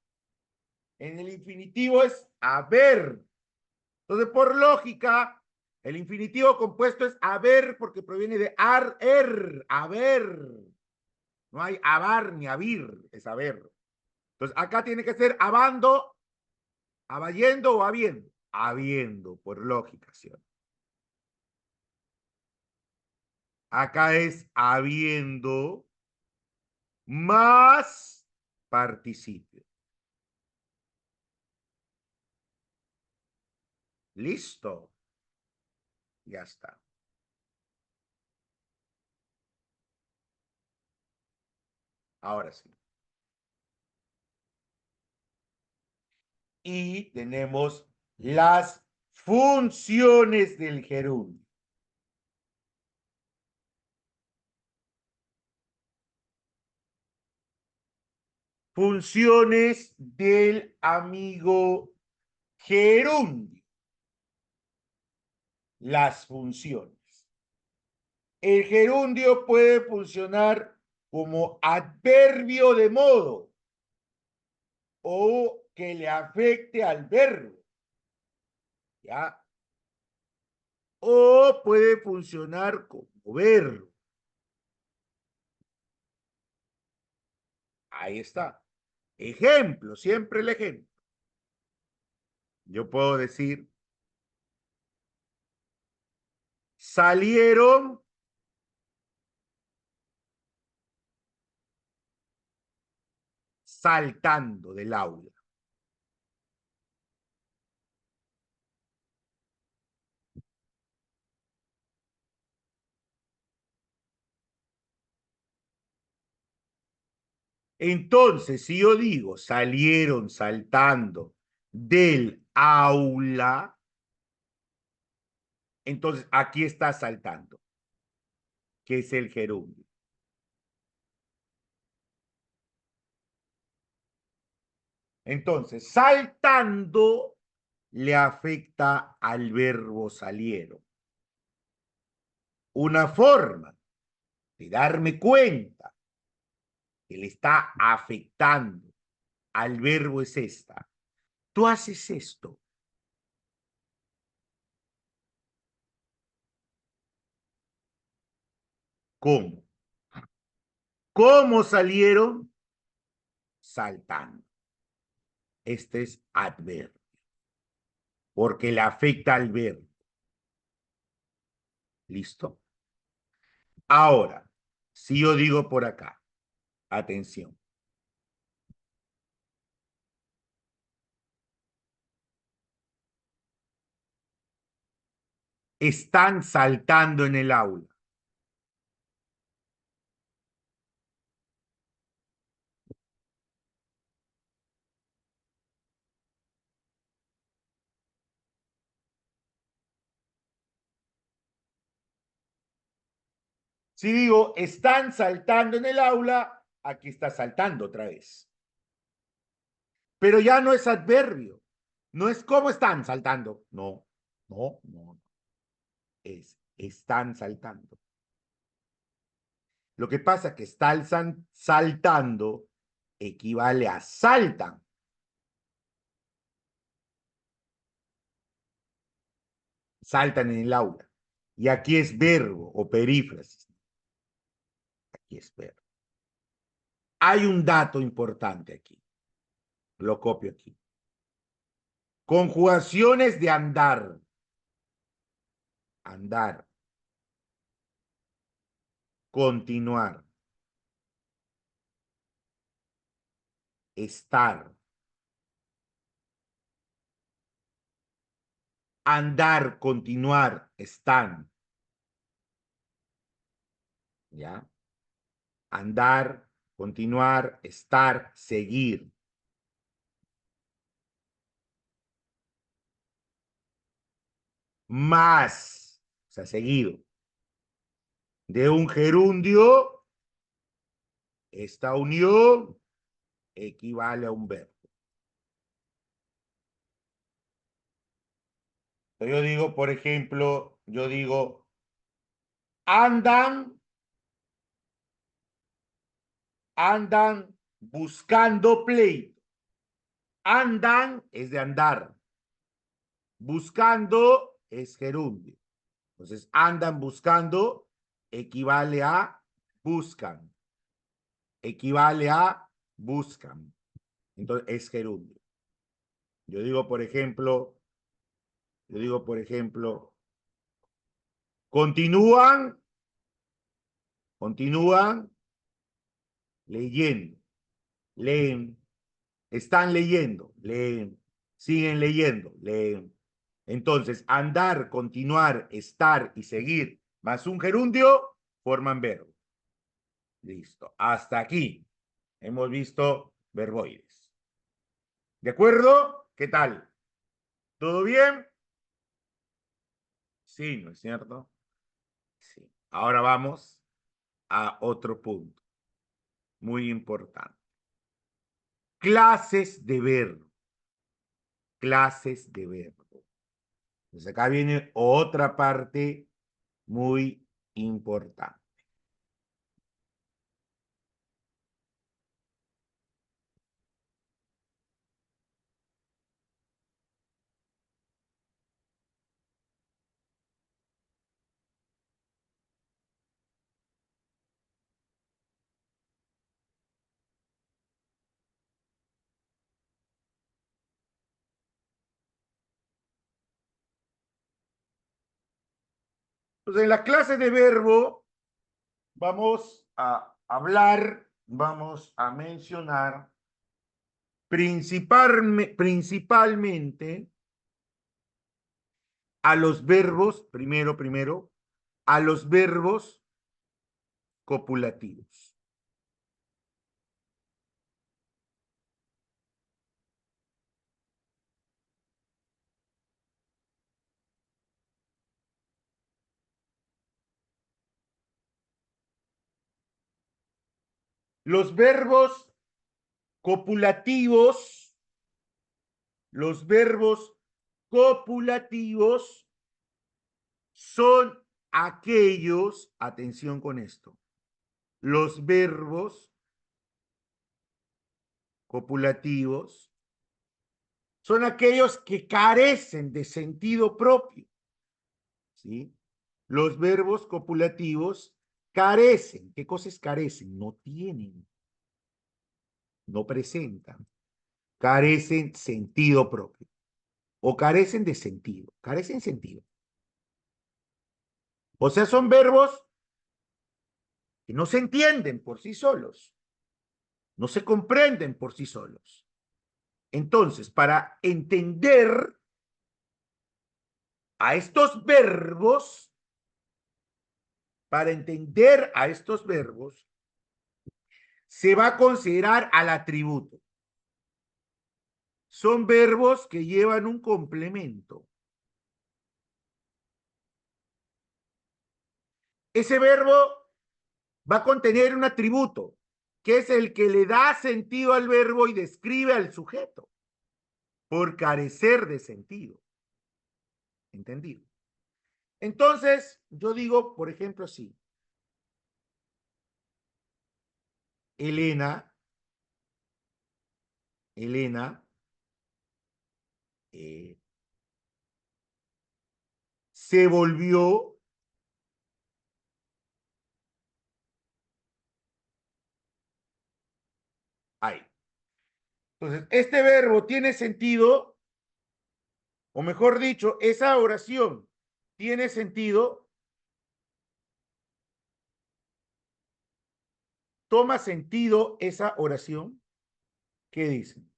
en el infinitivo es haber. Entonces, por lógica, el infinitivo compuesto es haber porque proviene de haber. No hay habar ni habir, es haber. Entonces, acá tiene que ser habando, habayendo o habiendo. Habiendo, por lógica, ¿sí? Acá es habiendo más participio. Listo. Ya está. Ahora sí. Y tenemos las funciones del gerundio. Funciones del amigo gerundio. Las funciones. El gerundio puede funcionar como adverbio de modo o que le afecte al verbo. ¿Ya? O puede funcionar como verbo. Ahí está. Ejemplo, siempre el ejemplo. Yo puedo decir, salieron saltando del aula. Entonces, si yo digo salieron saltando del aula, Entonces, aquí está saltando, que es el gerundio. Entonces, saltando le afecta al verbo salieron. Una forma de darme cuenta que le está afectando al verbo es esta. Tú haces esto. ¿Cómo? ¿Cómo salieron? Saltando. Este es adverbio, porque le afecta al verbo. ¿Listo? Ahora, si yo digo por acá, atención, están saltando en el aula. Si digo, están saltando en el aula, aquí está saltando otra vez. Pero ya no es adverbio. No es cómo están saltando. No, no, no. Es están saltando. Lo que pasa es que están saltando equivale a saltan. Saltan en el aula. Y aquí es verbo o perífrasis. Aquí es verbo. Hay un dato importante aquí. Lo copio aquí. Conjugaciones de andar. Andar. Continuar. Estar. Andar, continuar, están. ¿Ya? Andar, continuar, estar, seguir. Más, o sea, seguido. De un gerundio, esta unión equivale a un verbo. Yo digo, por ejemplo, yo digo, andan buscando pleito. Andan es de andar. Buscando es gerundio. Entonces, andan buscando equivale a buscan. Equivale a buscan. Entonces, es gerundio. Yo digo, por ejemplo, continúan leyendo, leen, están leyendo, leen, siguen leyendo, leen. Entonces, andar, continuar, estar y seguir, más un gerundio, forman verbo. Listo. Hasta aquí hemos visto verboides. ¿De acuerdo? ¿Qué tal? ¿Todo bien? Sí, ¿no es cierto? Sí. Ahora vamos a otro punto muy importante. Clases de verbo. Clases de verbo. Entonces acá viene otra parte muy importante. Entonces en las clases de verbo vamos a hablar, vamos a mencionar principalmente a los verbos, primero, a los verbos copulativos. Los verbos copulativos, son aquellos, atención con esto, los verbos copulativos son aquellos que carecen de sentido propio, ¿sí? Los verbos copulativos carecen. ¿Qué cosas carecen? No tienen, no presentan, carecen sentido propio o carecen de sentido, carecen sentido. O sea, son verbos que no se entienden por sí solos, no se comprenden por sí solos. Entonces, para entender a estos verbos, se va a considerar al atributo. Son verbos que llevan un complemento. Ese verbo va a contener un atributo, que es el que le da sentido al verbo y describe al sujeto, por carecer de sentido. ¿Entendido? Entonces, yo digo, por ejemplo, así. Elena eh, se volvió ahí. Entonces, este verbo tiene sentido, o mejor dicho, esa oración tiene sentido, toma sentido esa oración. ¿Qué dicen?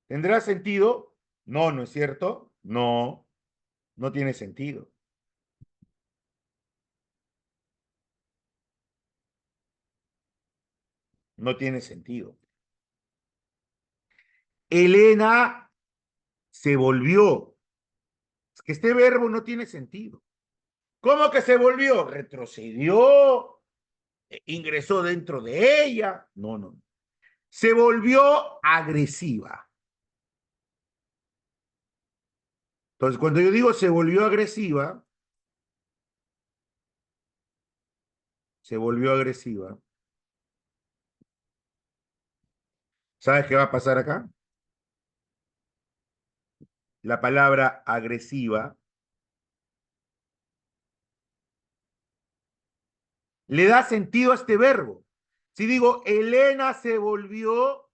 ¿Tendrá sentido? No, ¿no es cierto? No, no tiene sentido. No tiene sentido. Elena se volvió. Es que este verbo no tiene sentido. ¿Cómo que se volvió? Retrocedió, ingresó dentro de ella. No, no. Se volvió agresiva. Entonces, cuando yo digo se volvió agresiva, ¿sabes qué va a pasar acá? La palabra agresiva le da sentido a este verbo. Si digo Elena se volvió,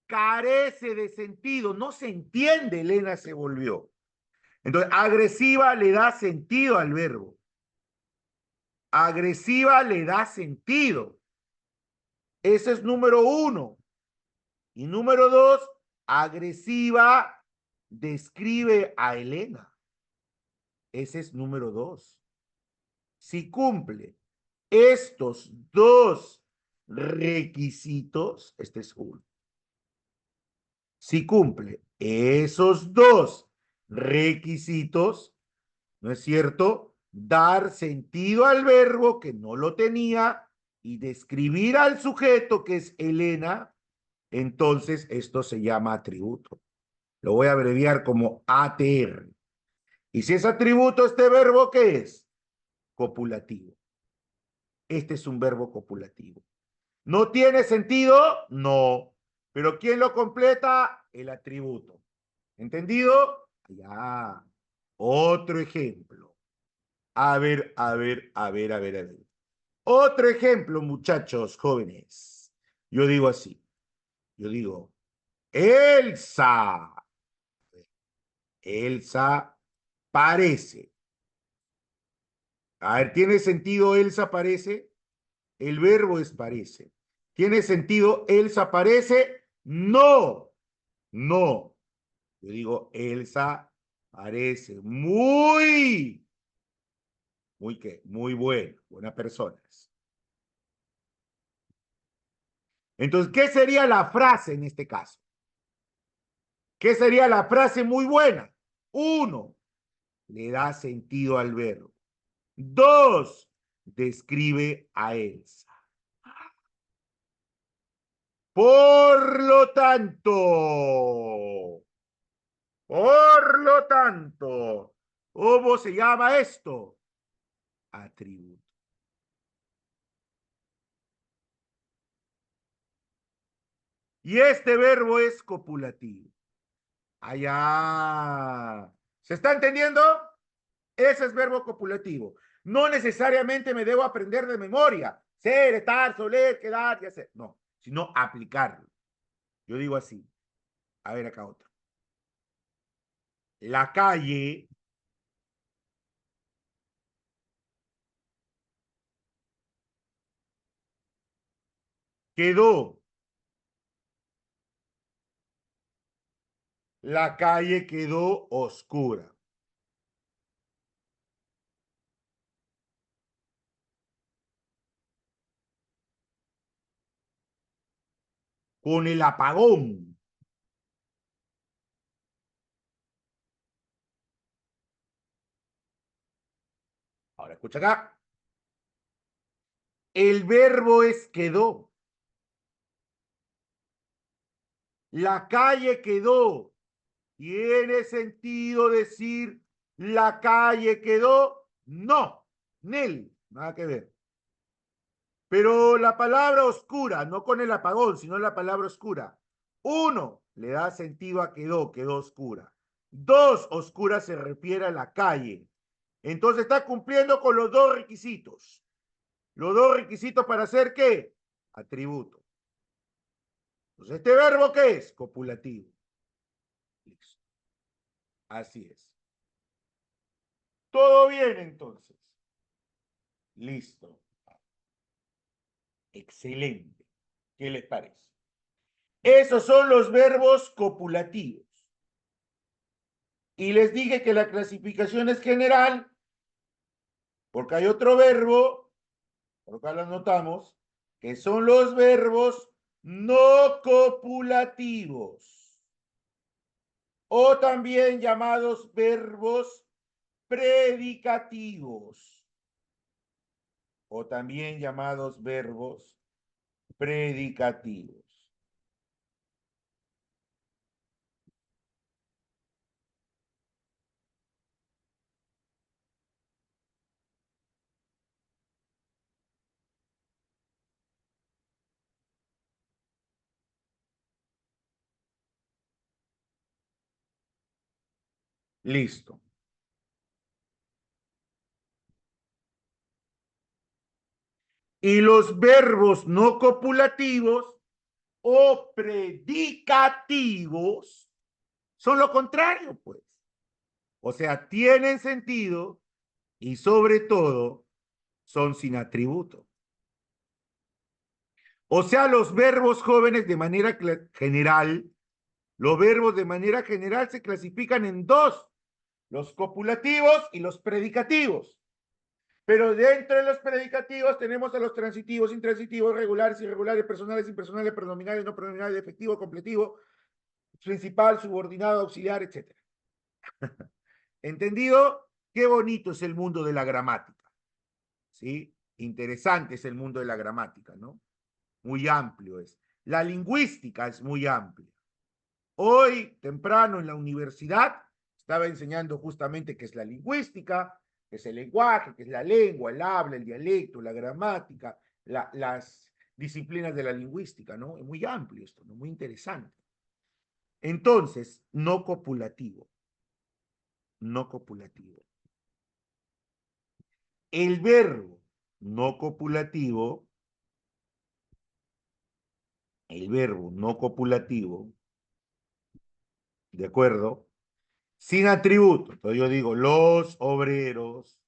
carece de sentido, no se entiende, Elena se volvió. Entonces, agresiva le da sentido al verbo. Agresiva le da sentido. Ese es número uno. Y número dos, agresiva describe a Elena. Ese es número dos. Si cumple estos dos requisitos, este es uno. Si cumple esos dos requisitos, ¿no es cierto? Dar sentido al verbo que no lo tenía y describir al sujeto que es Elena, entonces esto se llama atributo. Lo voy a abreviar como ATR. Y si es atributo este verbo, ¿qué es? Copulativo. Este es un verbo copulativo. ¿No tiene sentido? No. Pero ¿quién lo completa? El atributo. ¿Entendido? Ya. Otro ejemplo. A ver, a ver, a ver, a ver, a ver. Otro ejemplo, muchachos jóvenes. Yo digo así. Yo digo, Elsa. Elsa parece. A ver, ¿tiene sentido Elsa parece? El verbo es parece. ¿Tiene sentido Elsa parece? No, no. Yo digo, Elsa parece muy qué, muy buena persona. Entonces, ¿qué sería la frase en este caso? ¿Qué sería la frase muy buena? Uno, le da sentido al verbo. 2, describe a Elsa. Por lo tanto, ¿cómo se llama esto? Atributo. Y este verbo es copulativo. Allá. ¿Se está entendiendo? Ese es verbo copulativo. No necesariamente me debo aprender de memoria. Ser, estar, soler, quedar y hacer. No, sino aplicarlo. Yo digo así. A ver acá otro. La calle quedó. La calle quedó oscura. Con el apagón. Ahora escucha acá. El verbo es quedó. La calle quedó. ¿Tiene sentido decir la calle quedó? No. Nel. Nada que ver. Pero la palabra oscura, no con el apagón, sino la palabra oscura. 1, le da sentido a quedó, quedó oscura. 2, oscura se refiere a la calle. Entonces está cumpliendo con los dos requisitos. Los dos requisitos para hacer ¿qué? Atributo. Entonces, ¿este verbo qué es? Copulativo. Listo. Así es. ¿Todo bien entonces? Listo. Excelente. ¿Qué les parece? Esos son los verbos copulativos. Y les dije que la clasificación es general, porque hay otro verbo, por acá lo anotamos, que son los verbos no copulativos, o también llamados verbos predicativos, o también llamados verbos predicativos. Listo. Y los verbos no copulativos o predicativos son lo contrario, pues. O sea, tienen sentido y sobre todo son sin atributo. O sea, los verbos jóvenes de manera general, los verbos de manera general se clasifican en dos, los copulativos y los predicativos. Pero dentro de los predicativos tenemos a los transitivos, intransitivos, regulares, irregulares, personales, impersonales, pronominales, no pronominales, efectivo, completivo, principal, subordinado, auxiliar, etc. ¿Entendido? Qué bonito es el mundo de la gramática. ¿Sí? Interesante es el mundo de la gramática, ¿no? Muy amplio es. La lingüística es muy amplia. Hoy, temprano en la universidad, estaba enseñando justamente qué es la lingüística, qué es el lenguaje, qué es la lengua, el habla, el dialecto, la gramática, las disciplinas de la lingüística, ¿no? Es muy amplio esto, ¿no? Muy interesante. Entonces, no copulativo. No copulativo. El verbo no copulativo, el verbo no copulativo, ¿de acuerdo? Sin atributo. Entonces yo digo, los obreros.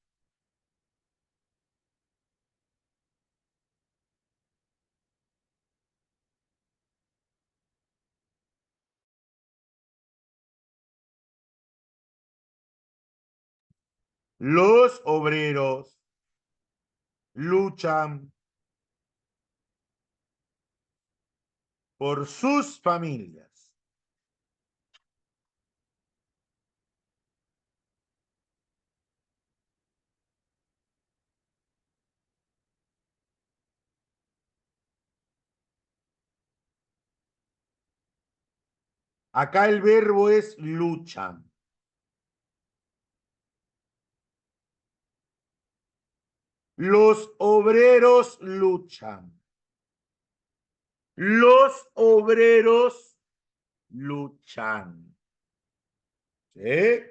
Los obreros luchan por sus familias. Acá el verbo es luchan. Los obreros luchan. Los obreros luchan. ¿Sí?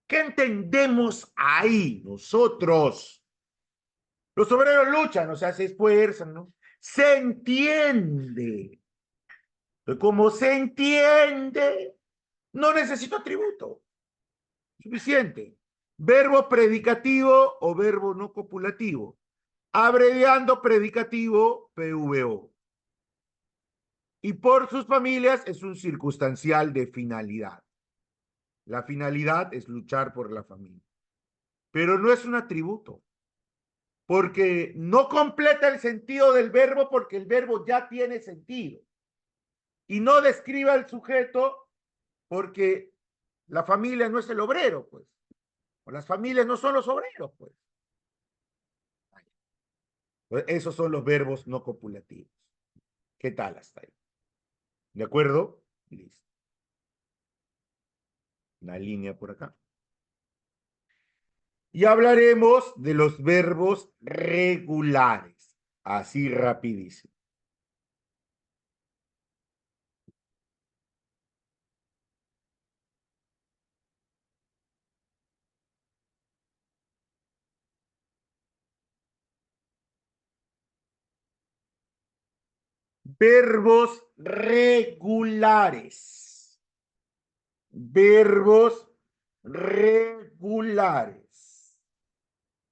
¿Qué entendemos ahí nosotros? Los obreros luchan, o sea, se esfuerzan, ¿no? Se entiende. Entonces, como se entiende, no necesito atributo. Suficiente. Verbo predicativo o verbo no copulativo. Abreviando predicativo, PVO. Y por sus familias es un circunstancial de finalidad. La finalidad es luchar por la familia. Pero no es un atributo. Porque no completa el sentido del verbo porque el verbo ya tiene sentido. Y no describe al sujeto porque la familia no es el obrero, pues. O las familias no son los obreros, pues. Pues esos son los verbos no copulativos. ¿Qué tal hasta ahí? ¿De acuerdo? Listo. Una línea por acá. Y hablaremos de los verbos regulares. Así rapidísimo. Verbos regulares. Verbos regulares.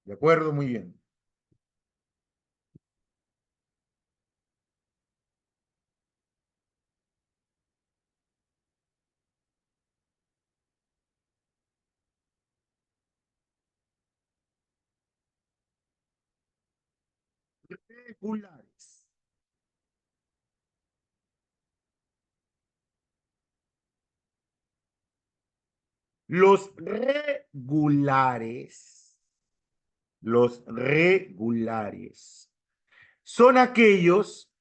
¿De acuerdo? Muy bien. Regulares. Los regulares, son aquellos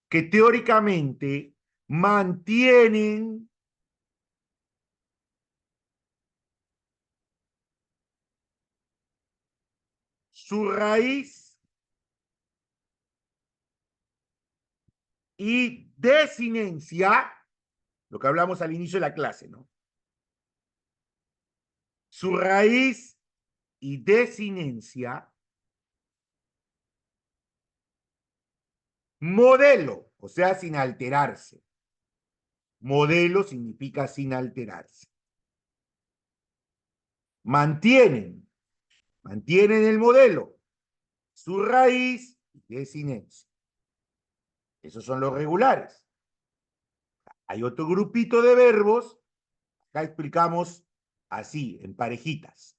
que teóricamente mantienen su raíz y desinencia, lo que hablamos al inicio de la clase, ¿no? Su raíz y desinencia, modelo, o sea, sin alterarse. Modelo significa sin alterarse. Mantienen el modelo, su raíz y desinencia. Esos son los regulares. Hay otro grupito de verbos, acá explicamos así, en parejitas.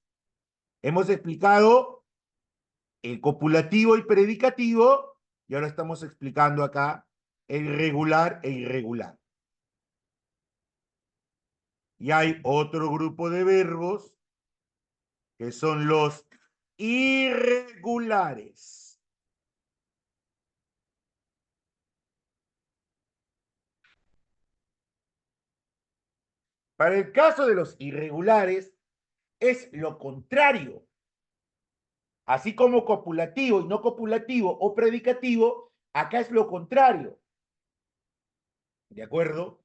Hemos explicado el copulativo y predicativo y ahora estamos explicando acá el regular e irregular. Y hay otro grupo de verbos que son los irregulares. Para el caso de los irregulares es lo contrario. Así como copulativo y no copulativo o predicativo, acá es lo contrario. ¿De acuerdo?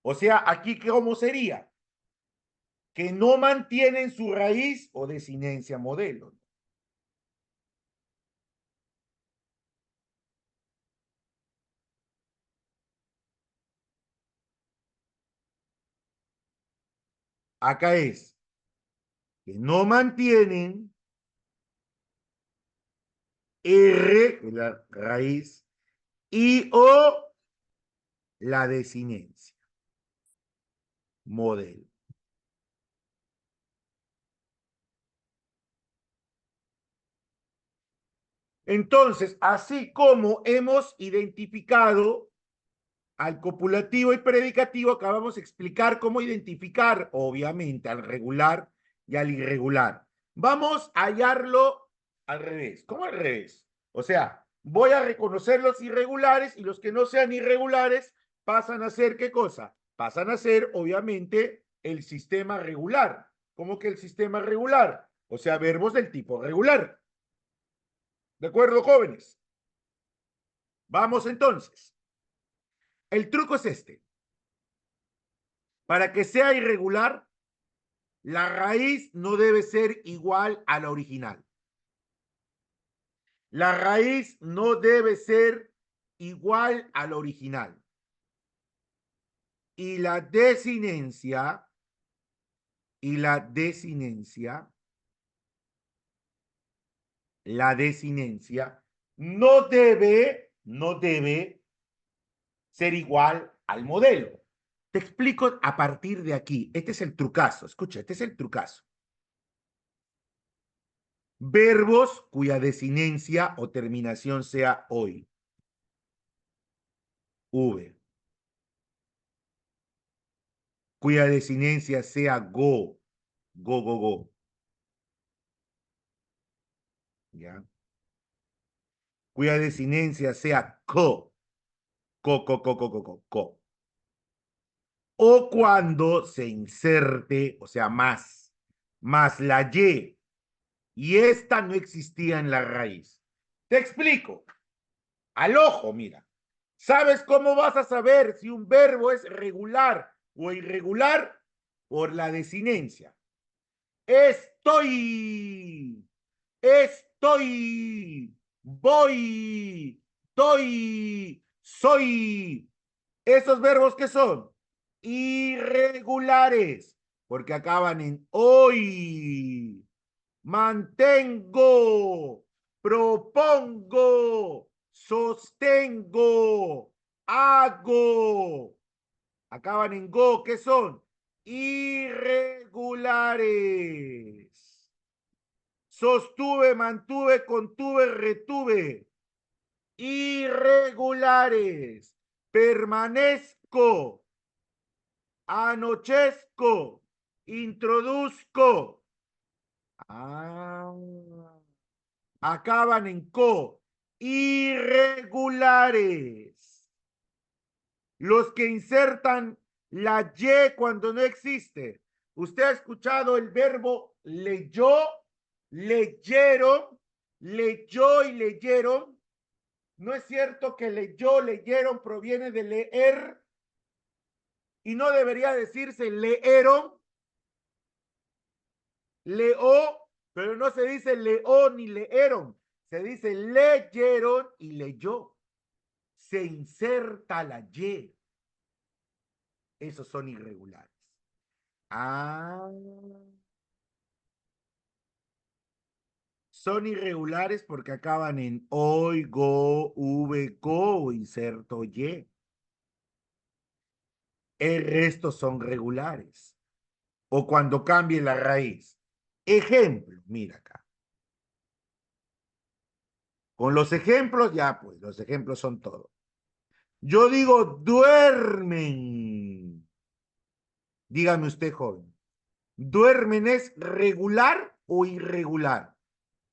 O sea, aquí ¿cómo sería? Que no mantienen su raíz o desinencia modelo. Acá es que no mantienen R, la raíz, y o la desinencia modelo. Entonces, así como hemos identificado al copulativo y predicativo, acabamos de explicar cómo identificar, obviamente, al regular y al irregular. Vamos a hallarlo al revés. ¿Cómo al revés? O sea, voy a reconocer los irregulares y los que no sean irregulares pasan a ser ¿qué cosa? pasan a ser, obviamente, el sistema regular. ¿Cómo que el sistema regular? O sea, verbos del tipo regular. ¿De acuerdo, jóvenes? Vamos entonces. El truco es este. Para que sea irregular, la raíz no debe ser igual a la original. La raíz no debe ser igual a la original. Y la desinencia, no debe ser igual al modelo. Te explico a partir de aquí. Este es el trucazo. Escucha, este es el trucazo. Verbos cuya desinencia o terminación sea hoy. V. Cuya desinencia sea go. Go. ¿Ya? Cuya desinencia sea co. Co. O cuando se inserte, o sea, más la y esta no existía en la raíz. Te explico. Al ojo, mira. ¿Sabes cómo vas a saber si un verbo es regular o irregular? Por la desinencia. Estoy, voy, doy, soy. ¿Esos verbos qué son? Irregulares, porque acaban en hoy. Mantengo, propongo, sostengo, hago. Acaban en go, ¿qué son? Irregulares. Sostuve, mantuve, contuve, retuve. Irregulares. Permanezco. Anochezco. Introduzco. Ah. Acaban en co. Irregulares. Los que insertan la y cuando no existe. ¿Usted ha escuchado el verbo leyó, leyeron, leyó y leyeron? ¿No es cierto que leyó, leyeron proviene de leer y no debería decirse leeron? Leó, pero no se dice leó ni leeron, se dice leyeron y leyó. Se inserta la y. Esos son irregulares. Ah. Son irregulares porque acaban en hoy, go, v, go, inserto y. El resto son regulares. O cuando cambie la raíz. Ejemplo, mira acá. Con los ejemplos, ya pues, los ejemplos son todo. Yo digo duermen. Dígame usted, joven. ¿Duermen es regular o irregular?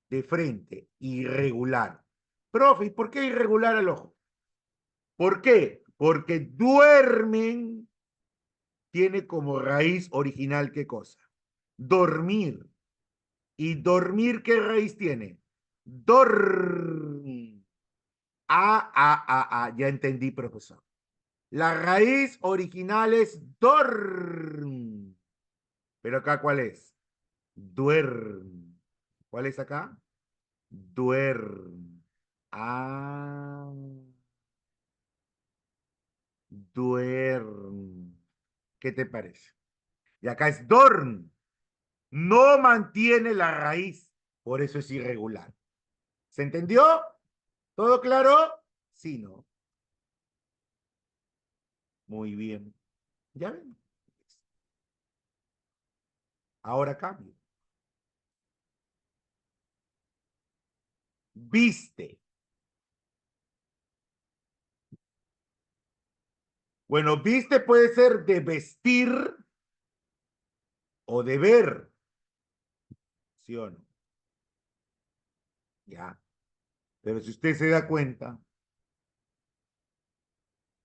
De frente, irregular. Profe, ¿y por qué irregular al ojo? ¿Por qué? Porque duermen tiene como raíz original, ¿qué cosa? Dormir. ¿Y dormir qué raíz tiene? Dor. Ya entendí, profesor. La raíz original es dor. Pero acá, ¿cuál es? Duerm. ¿Cuál es acá? Duerm. Ah. Duerm. ¿Qué te parece? Y acá es dorm. No mantiene la raíz. Por eso es irregular. ¿Se entendió? ¿Todo claro? Sí, no. Muy bien. ¿Ya ven? Ahora cambio. Viste. Bueno, viste puede ser de vestir o de ver. ¿Sí o no? Ya. Pero si usted se da cuenta,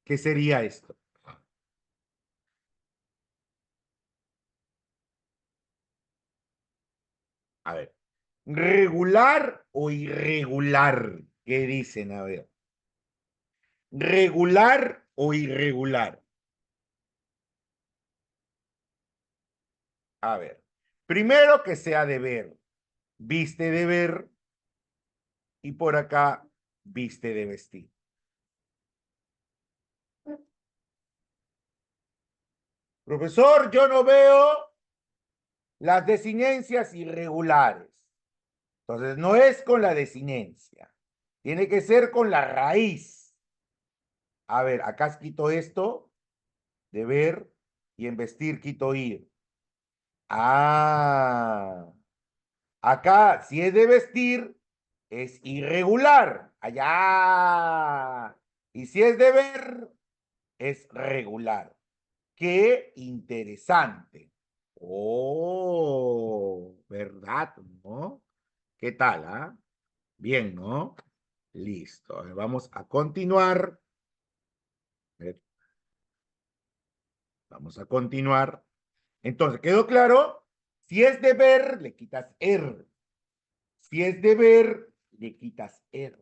¿qué sería esto? A ver, ¿regular o irregular? ¿Qué dicen? A ver, ¿regular o irregular? A ver, primero que sea deber, viste de ver, y por acá viste de vestir. Profesor, yo no veo las desinencias irregulares. Entonces, no es con la desinencia. Tiene que ser con la raíz. A ver, acá quito esto, de ver, y en vestir quito ir. Ah, acá, si es de vestir, es irregular. Allá. Y si es de ver, es regular. Qué interesante. Oh, ¿verdad? ¿No? ¿Qué tal, ah? Bien, ¿no? Listo. Vamos a continuar. Eh, Vamos a continuar. Entonces, ¿quedó claro? Si es de ver, le quitas er. Si es de ver, le quitas er.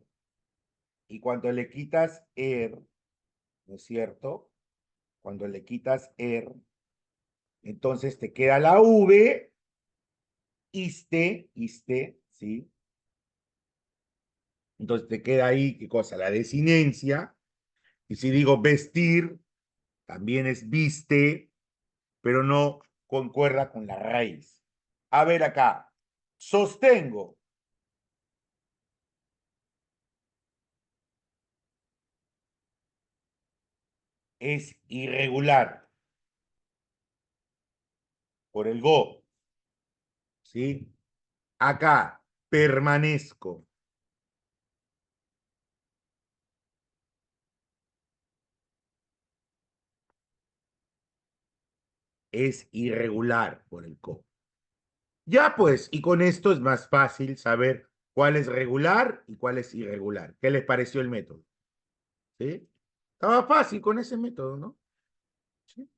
Y cuando le quitas er, ¿no es cierto? Cuando le quitas er, entonces te queda la V, iste, ¿sí? Entonces te queda ahí, ¿qué cosa? La desinencia. Y si digo vestir, también es viste, pero no concuerda con la raíz. A ver acá. Sostengo. Es irregular por el go. ¿Sí? Acá, permanezco. Es irregular por el co. Ya pues, y con esto es más fácil saber cuál es regular y cuál es irregular. ¿Qué les pareció el método? ¿Sí? Estaba fácil con ese método, ¿no? ¿Sí?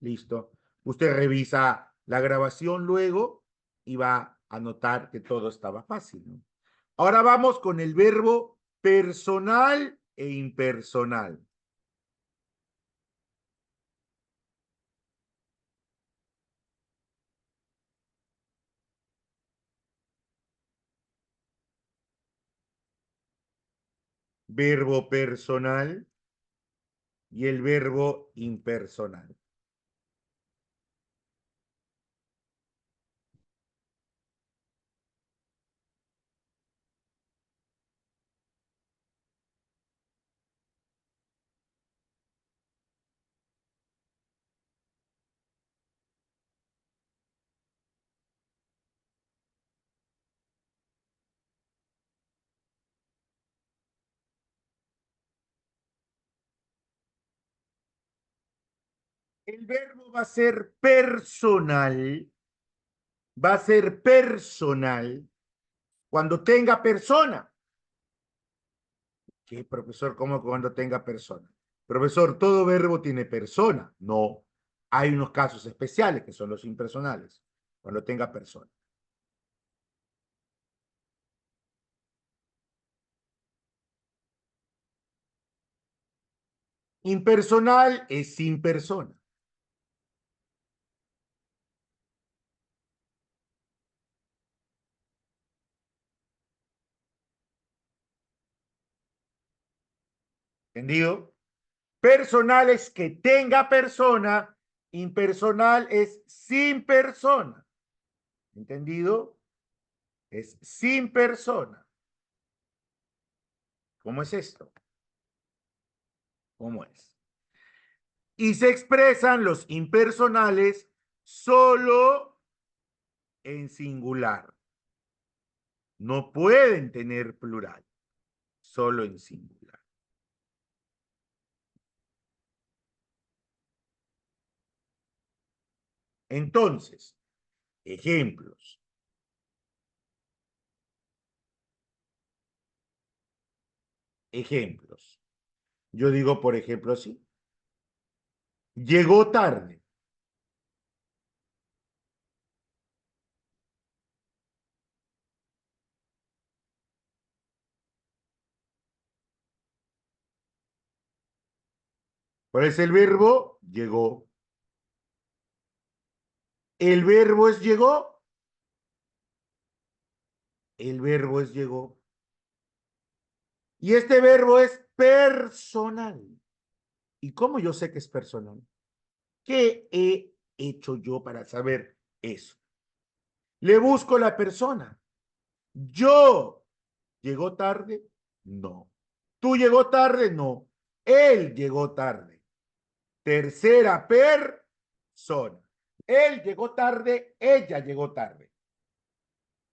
Listo. Usted revisa la grabación luego y va a notar que todo estaba fácil, ¿no? Ahora vamos con el verbo personal e impersonal. Verbo personal y el verbo impersonal. El verbo va a ser personal cuando tenga persona. ¿Qué, profesor? ¿Cómo cuando tenga persona? Profesor, todo verbo tiene persona. No. Hay unos casos especiales que son los impersonales, cuando tenga persona. Impersonal es sin persona. ¿Entendido? Personal es que tenga persona. Impersonal es sin persona. ¿Entendido? Es sin persona. ¿Cómo es esto? ¿Cómo es? Y se expresan los impersonales solo en singular. No pueden tener plural, solo en singular. Entonces, ejemplos. Ejemplos. Yo digo, por ejemplo, así. Llegó tarde. ¿Cuál es el verbo? Llegó. ¿El verbo es llegó? El verbo es llegó. Y este verbo es personal. ¿Y cómo yo sé que es personal? ¿Qué he hecho yo para saber eso? Le busco la persona. Yo. ¿Llegó tarde? No. ¿Tú llegó tarde? No. Él llegó tarde. Tercera persona. Él llegó tarde, ella llegó tarde.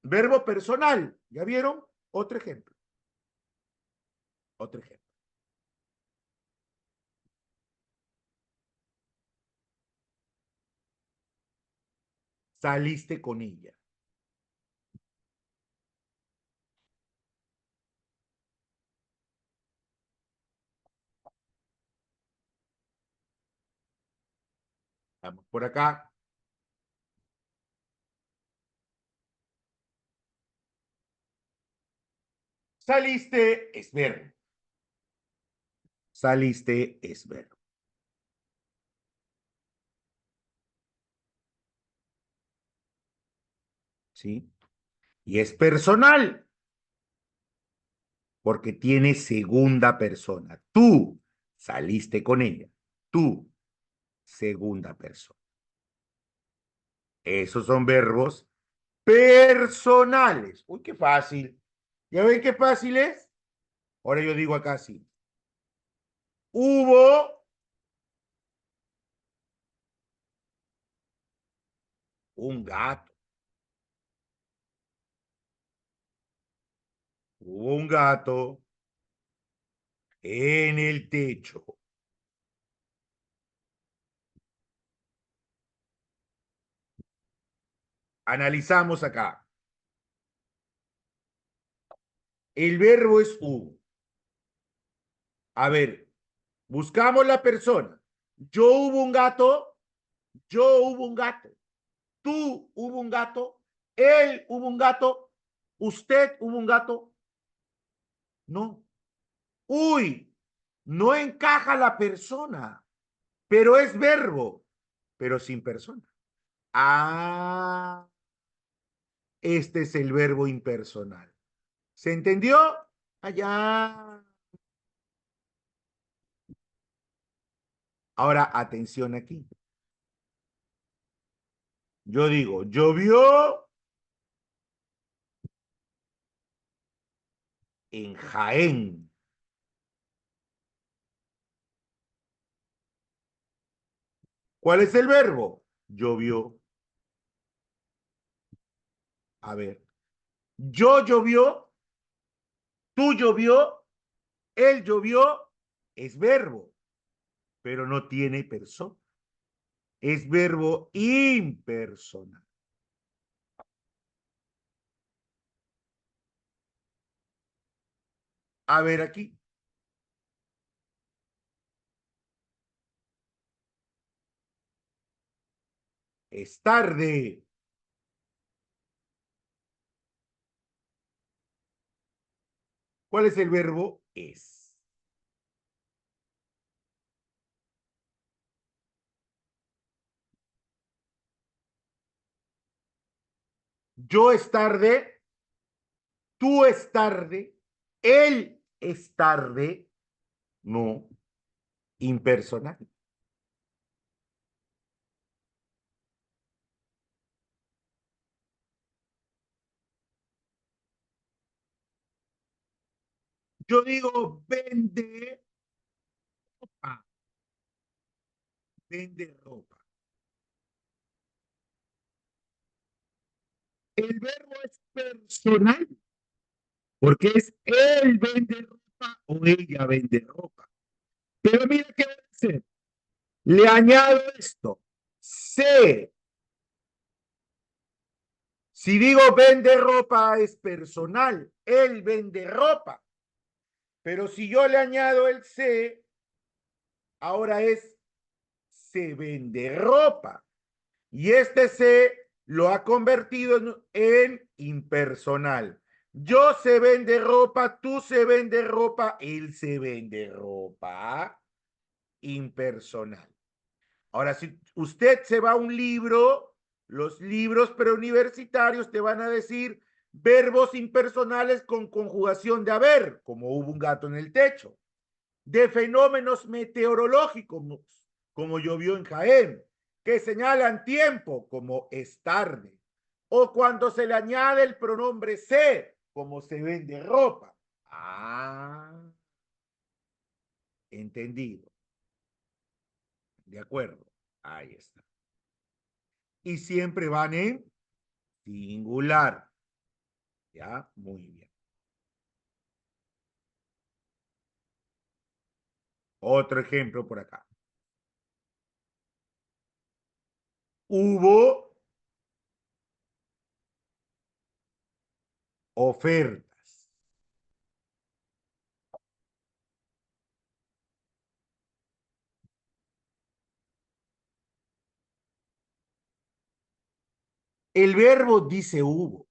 Verbo personal. ¿Ya vieron? Otro ejemplo. Otro ejemplo. Saliste con ella. Vamos por acá. Saliste es verbo. Saliste es verbo. ¿Sí? Y es personal porque tiene segunda persona. Tú saliste con ella. Tú, segunda persona. Esos son verbos personales. Uy, qué fácil. ¿Ya ven qué fácil es? Ahora yo digo acá sí. Hubo un gato. Hubo un gato en el techo. Analizamos acá. El verbo es hubo. A ver, buscamos la persona. Yo hubo un gato. Yo hubo un gato. Tú hubo un gato. Él hubo un gato. Usted hubo un gato. No. Uy, no encaja la persona, pero es verbo, pero sin persona. Ah, este es el verbo impersonal. ¿Se entendió? Allá. Ahora, atención aquí. Yo digo, llovió en Jaén. ¿Cuál es el verbo? Llovió. A ver, yo llovió, tú llovió, él llovió, es verbo, pero no tiene persona. Es verbo impersonal. A ver aquí. Es tarde. ¿Cuál es el verbo? Es. Yo es tarde, tú es tarde, él es tarde, no, impersonal. Yo digo vende ropa, vende ropa. El verbo es personal, porque es él vende ropa o ella vende ropa. Pero mira qué va a hacer. Le añado esto. Se. Si digo vende ropa es personal, él vende ropa. Pero si yo le añado el se, ahora es se vende ropa. Y este se lo ha convertido en impersonal. Yo se vende ropa, tú se vende ropa, él se vende ropa. impersonal. Ahora, si usted se va a un libro, los libros preuniversitarios te van a decir verbos impersonales con conjugación de haber, como hubo un gato en el techo, de fenómenos meteorológicos, como llovió en Jaén, que señalan tiempo, como es tarde, o cuando se le añade el pronombre se, como se vende ropa. Ah, entendido. De acuerdo. Ahí está. Y siempre van en singular. ¿Ya? Muy bien. Otro ejemplo por acá. Hubo ofertas. El verbo dice hubo.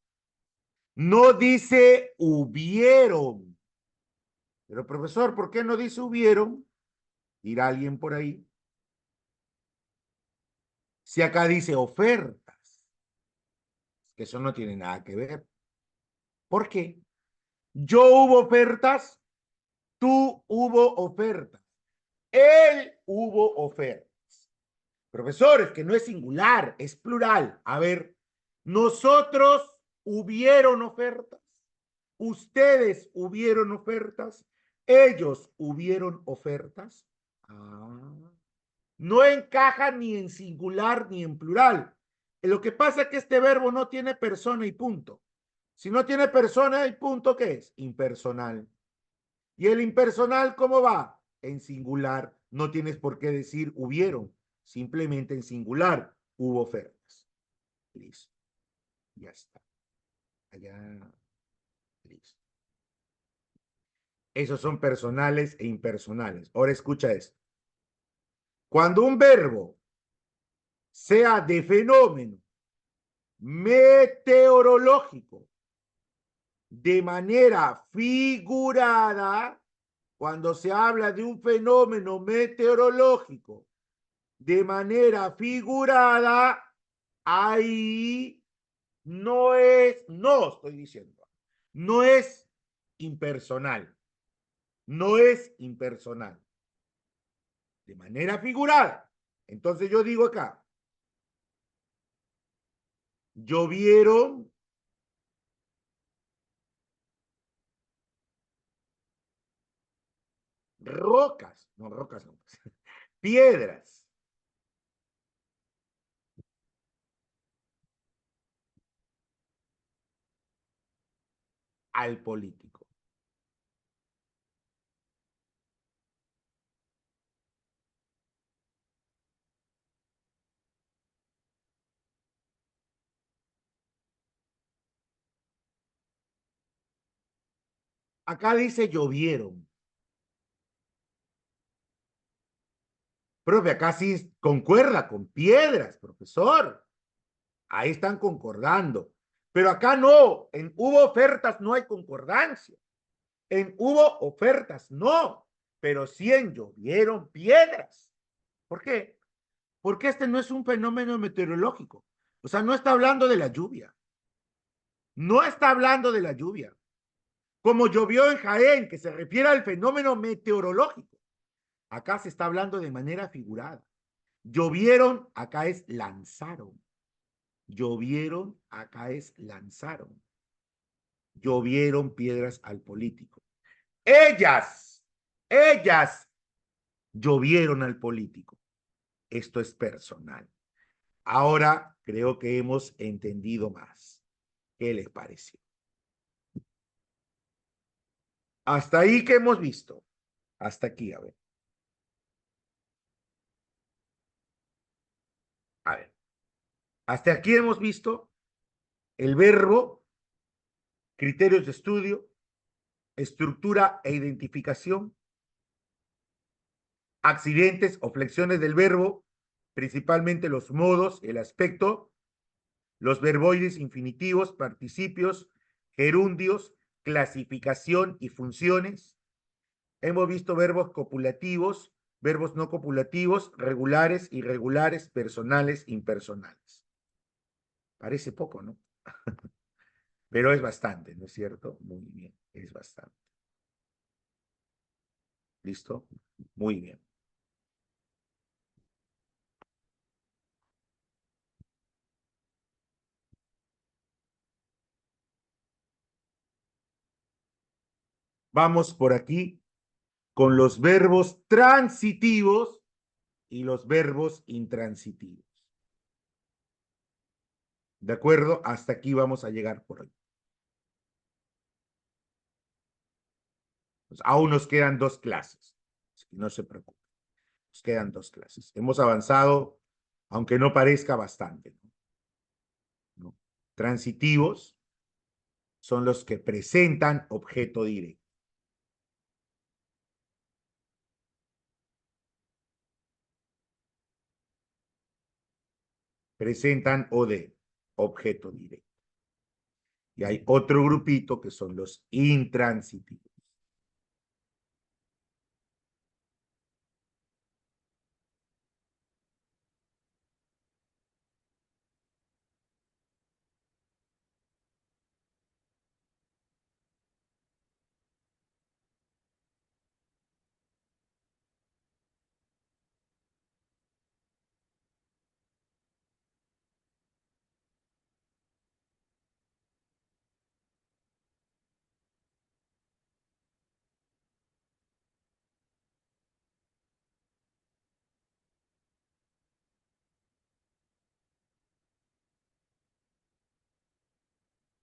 No dice hubieron. Pero profesor, ¿por qué no dice hubieron? Dirá alguien por ahí. Si acá dice ofertas, que eso no tiene nada que ver. ¿Por qué? Yo hubo ofertas, tú hubo ofertas, él hubo ofertas. Profesores, que no es singular, es plural. A ver, nosotros hubieron ofertas, ustedes hubieron ofertas, ellos hubieron ofertas. Ah, no encaja ni en singular ni en plural. Lo que pasa es que este verbo no tiene persona y punto. Si no tiene persona y punto, ¿qué es? Impersonal. ¿Y el impersonal cómo va? En singular. No tienes por qué decir hubieron. Simplemente en singular hubo ofertas. Listo. Ya está. Allá. Listo. Esos son personales e impersonales. Ahora escucha esto. Cuando un verbo sea de fenómeno meteorológico de manera figurada, cuando se habla de un fenómeno meteorológico de manera figurada, ahí no estoy diciendo, no es impersonal, no es impersonal, de manera figurada. Entonces yo digo acá, llovieron rocas no, piedras al político. Acá dice llovieron. Profe, acá sí concuerda con piedras, profesor. Ahí están concordando. Pero acá no, en hubo ofertas no hay concordancia. En hubo ofertas no, pero sí en llovieron piedras. ¿Por qué? Porque este no es un fenómeno meteorológico. O sea, no está hablando de la lluvia. No está hablando de la lluvia. Como llovió en Jaén, que se refiere al fenómeno meteorológico. Acá se está hablando de manera figurada. Llovieron, acá es lanzaron. Llovieron, acá es lanzaron. Llovieron piedras al político. Ellas llovieron al político. Esto es personal. Ahora creo que hemos entendido más. ¿Qué les pareció? Hasta ahí que hemos visto. Hasta aquí, a ver. A ver. Hasta aquí hemos visto el verbo, criterios de estudio, estructura e identificación, accidentes o flexiones del verbo, principalmente los modos, el aspecto, los verboides infinitivos, participios, gerundios, clasificación y funciones. Hemos visto verbos copulativos, verbos no copulativos, regulares, irregulares, personales, impersonales. Parece poco, ¿no? Pero es bastante, ¿no es cierto? Muy bien, es bastante. ¿Listo? Muy bien. Vamos por aquí con los verbos transitivos y los verbos intransitivos. ¿De acuerdo? Hasta aquí vamos a llegar por hoy. Pues aún nos quedan 2 clases. No se preocupen. Nos quedan 2 clases. Hemos avanzado, aunque no parezca bastante, ¿no? Transitivos son los que presentan objeto directo. Presentan OD, objeto directo. Y hay otro grupito que son los intransitivos.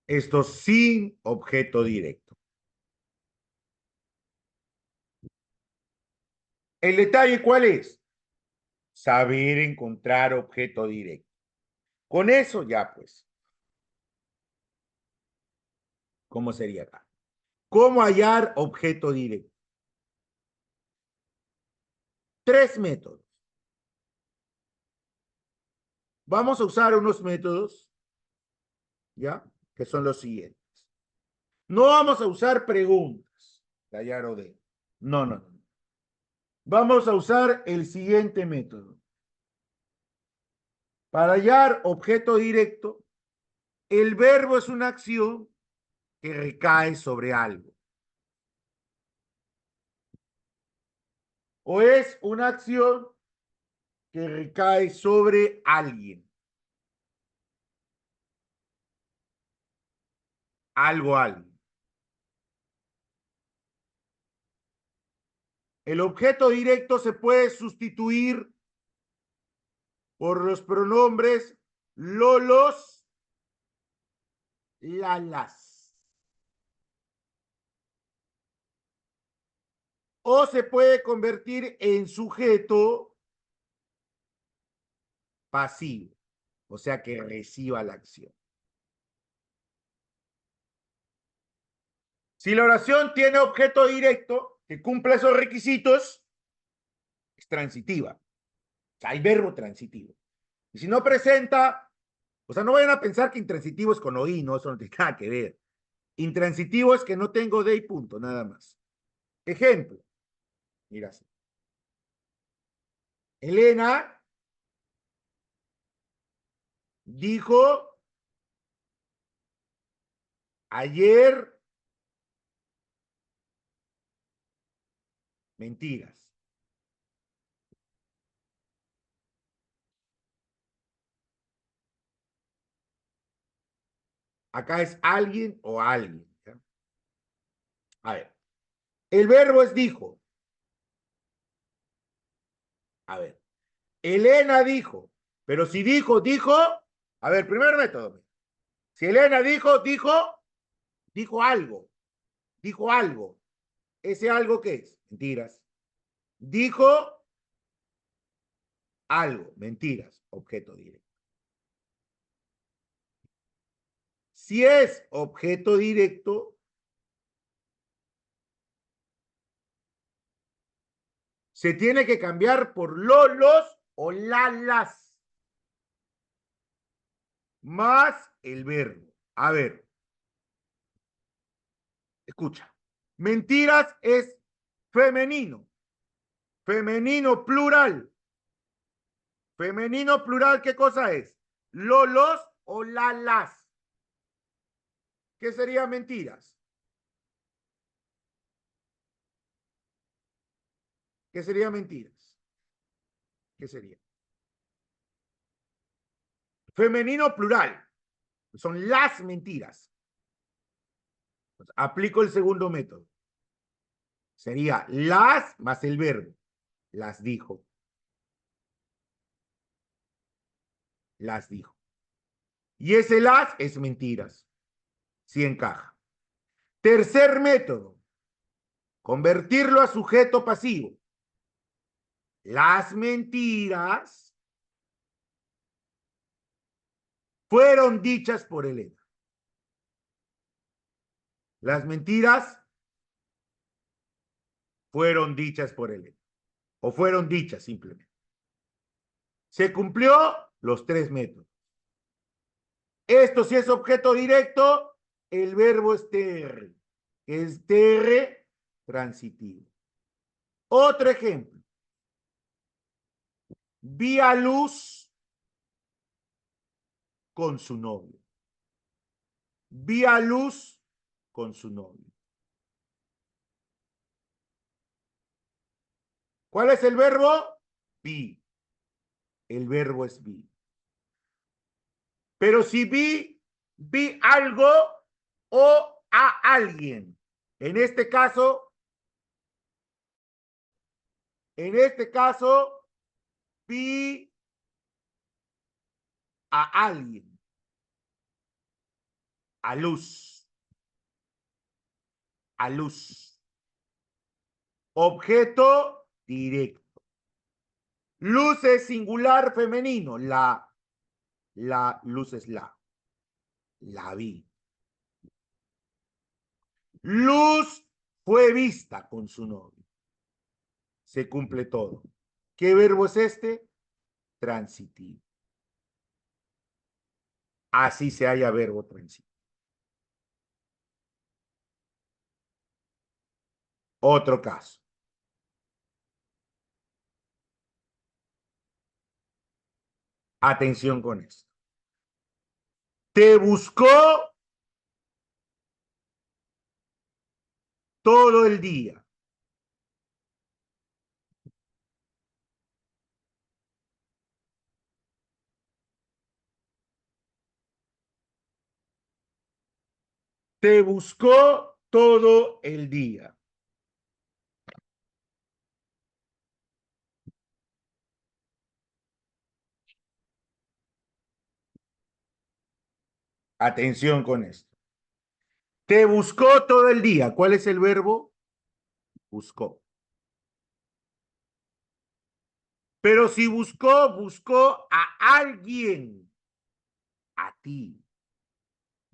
Estos sin objeto directo. ¿El detalle cuál es? Saber encontrar objeto directo. Con eso ya pues, ¿cómo sería acá? ¿Cómo hallar objeto directo? 3 métodos. Vamos a usar unos métodos, ¿ya? Que son los siguientes. No vamos a usar preguntas de hallar o de. No, no, no. Vamos a usar el siguiente método. Para hallar objeto directo, el verbo es una acción que recae sobre algo. O es una acción que recae sobre alguien. Algo, alguien. El objeto directo se puede sustituir por los pronombres lolos, lalas. O se puede convertir en sujeto pasivo, o sea que reciba la acción. Si la oración tiene objeto directo que cumple esos requisitos, es transitiva. O sea, hay verbo transitivo. Y si no presenta, o sea, no vayan a pensar que intransitivo es con OI, no, eso no tiene nada que ver. Intransitivo es que no tengo de y punto, nada más. Ejemplo, mira así. Elena dijo ayer mentiras. Acá es alguien o alguien. ¿Ya? A ver, el verbo es dijo. A ver, Elena dijo, pero si dijo, dijo, a ver, primer método. Si Elena dijo, dijo algo, dijo algo. ¿Ese algo qué es? Mentiras. Dijo algo, mentiras, objeto directo. Si es objeto directo, se tiene que cambiar por los o las más el verbo. A ver, escucha. Mentiras es femenino. Femenino plural. Femenino plural, ¿qué cosa es? Lolos o lalas. ¿Qué serían mentiras? ¿Qué serían mentiras? ¿Qué sería? Femenino plural. Son las mentiras. Pues aplico el segundo método. Sería las más el verbo. Las dijo. Las dijo. Y ese las es mentiras. Sí encaja. Tercer método. Convertirlo a sujeto pasivo. Las mentiras fueron dichas por Elena. Las mentiras fueron dichas por Elena. O fueron dichas simplemente. Se cumplió los tres métodos. Esto si es objeto directo, el verbo es TR. Es TR transitivo. Otro ejemplo. Vi a Luz con su novio. Vi a Luz con su novio. ¿Cuál es el verbo? Vi. El verbo es vi. Pero si vi algo o a alguien. En este caso, vi a alguien. A Luz. A Luz. Objeto directo. Luz es singular femenino. La luz es la. La vi. Luz fue vista con su novio. Se cumple todo. ¿Qué verbo es este? Transitivo. Así se halla verbo transitivo. Otro caso. Atención con esto. Te buscó todo el día. Te buscó todo el día. Atención con esto. Te buscó todo el día. ¿Cuál es el verbo? Buscó. Pero si buscó a alguien, a ti.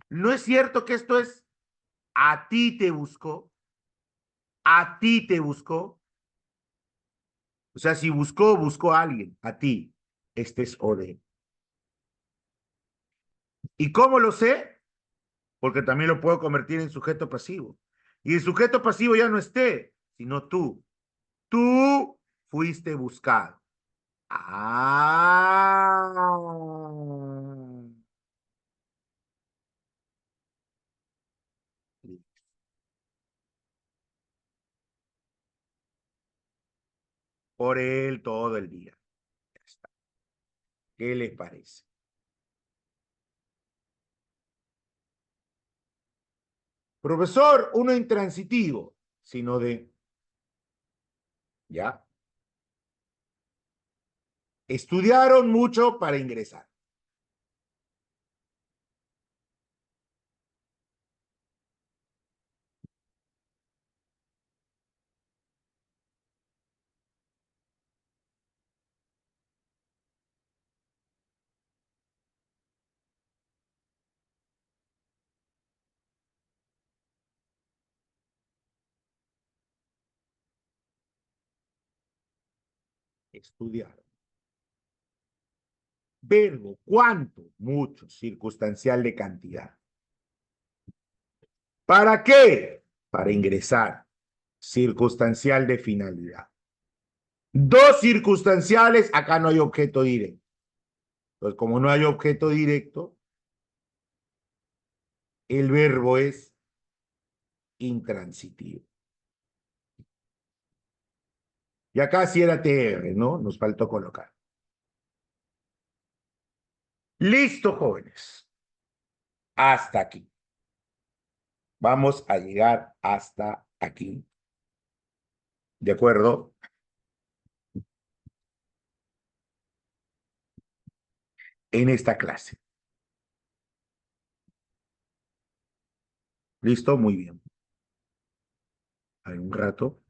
¿No es cierto que esto es a ti te buscó? A ti te buscó. O sea, si buscó a alguien, a ti. Este es OD. ¿Y cómo lo sé? Porque también lo puedo convertir en sujeto pasivo. Y el sujeto pasivo ya no esté, sino tú. Tú fuiste buscado. Ah. Por él todo el día. Ya está. ¿Qué les parece? Profesor, uno intransitivo, sino de, ¿ya? Estudiaron mucho para ingresar. Estudiaron. Verbo, ¿cuánto? Mucho, circunstancial de cantidad. ¿Para qué? Para ingresar, circunstancial de finalidad. Dos circunstanciales, acá no hay objeto directo. Entonces, como no hay objeto directo, el verbo es intransitivo. Y acá sí era TR, ¿no? Nos faltó colocar. Listo, jóvenes. Hasta aquí. Vamos a llegar hasta aquí. ¿De acuerdo? En esta clase. ¿Listo? Muy bien. Hay un rato.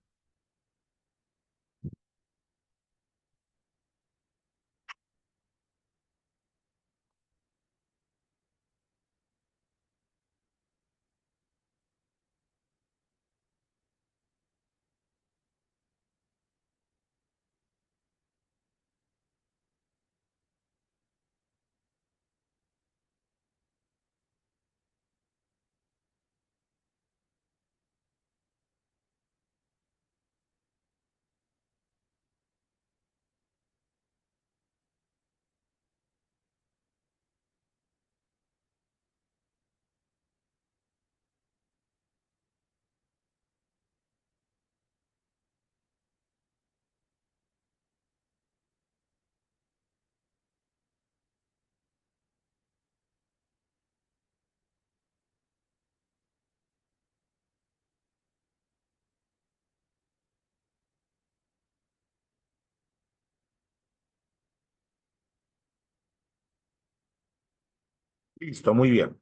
Listo, muy bien.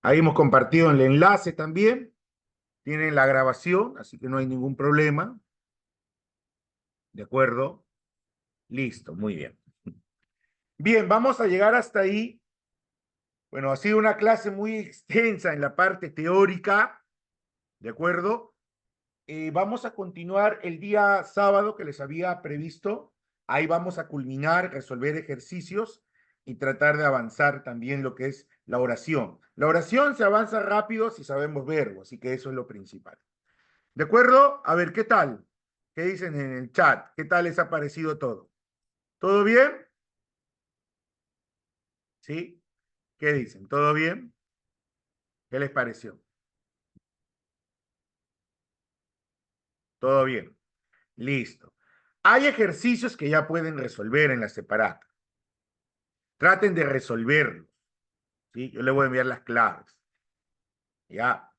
Ahí hemos compartido el enlace también. Tienen la grabación, así que no hay ningún problema. ¿De acuerdo? Listo, muy bien. Bien, vamos a llegar hasta ahí. Bueno, ha sido una clase muy extensa en la parte teórica. ¿De acuerdo? Vamos a continuar el día sábado que les había previsto. Ahí vamos a culminar, resolver ejercicios y tratar de avanzar también lo que es la oración. La oración se avanza rápido si sabemos verbo, así que eso es lo principal. ¿De acuerdo? A ver, ¿qué tal? ¿Qué dicen en el chat? ¿Qué tal les ha parecido todo? ¿Todo bien? ¿Sí? ¿Qué dicen? ¿Todo bien? ¿Qué les pareció? ¿Todo bien? Listo. Hay ejercicios que ya pueden resolver en la separata. Traten de resolverlos, ¿sí? Yo le voy a enviar las claves. ¿Ya?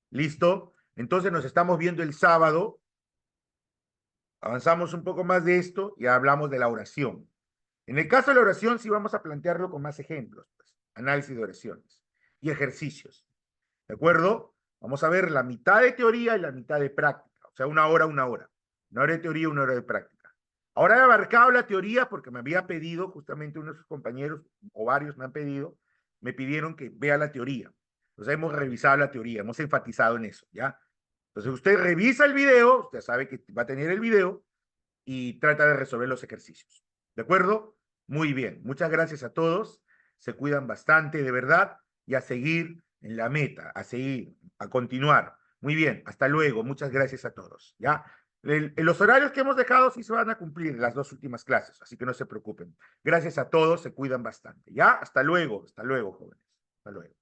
¿Listo? Entonces nos estamos viendo el sábado. Avanzamos un poco más de esto y hablamos de la oración. En el caso de la oración, sí vamos a plantearlo con más ejemplos, pues. Análisis de oraciones y ejercicios. ¿De acuerdo? Vamos a ver la mitad de teoría y la mitad de práctica. O sea, una hora, una hora. Una hora de teoría, una hora de práctica. Ahora he abarcado la teoría porque me había pedido, justamente uno de sus compañeros, o varios me han pedido, me pidieron que vea la teoría. Entonces hemos revisado la teoría, hemos enfatizado en eso, ¿ya? Entonces usted revisa el video, usted sabe que va a tener el video y trata de resolver los ejercicios. ¿De acuerdo? Muy bien. Muchas gracias a todos. Se cuidan bastante, de verdad, y a seguir en la meta, a seguir, a continuar. Muy bien. Hasta luego. Muchas gracias a todos. ¿Ya? Los horarios que hemos dejado sí se van a cumplir las dos últimas clases, así que no se preocupen. Gracias a todos, se cuidan bastante. ¿Ya? Hasta luego, jóvenes. Hasta luego.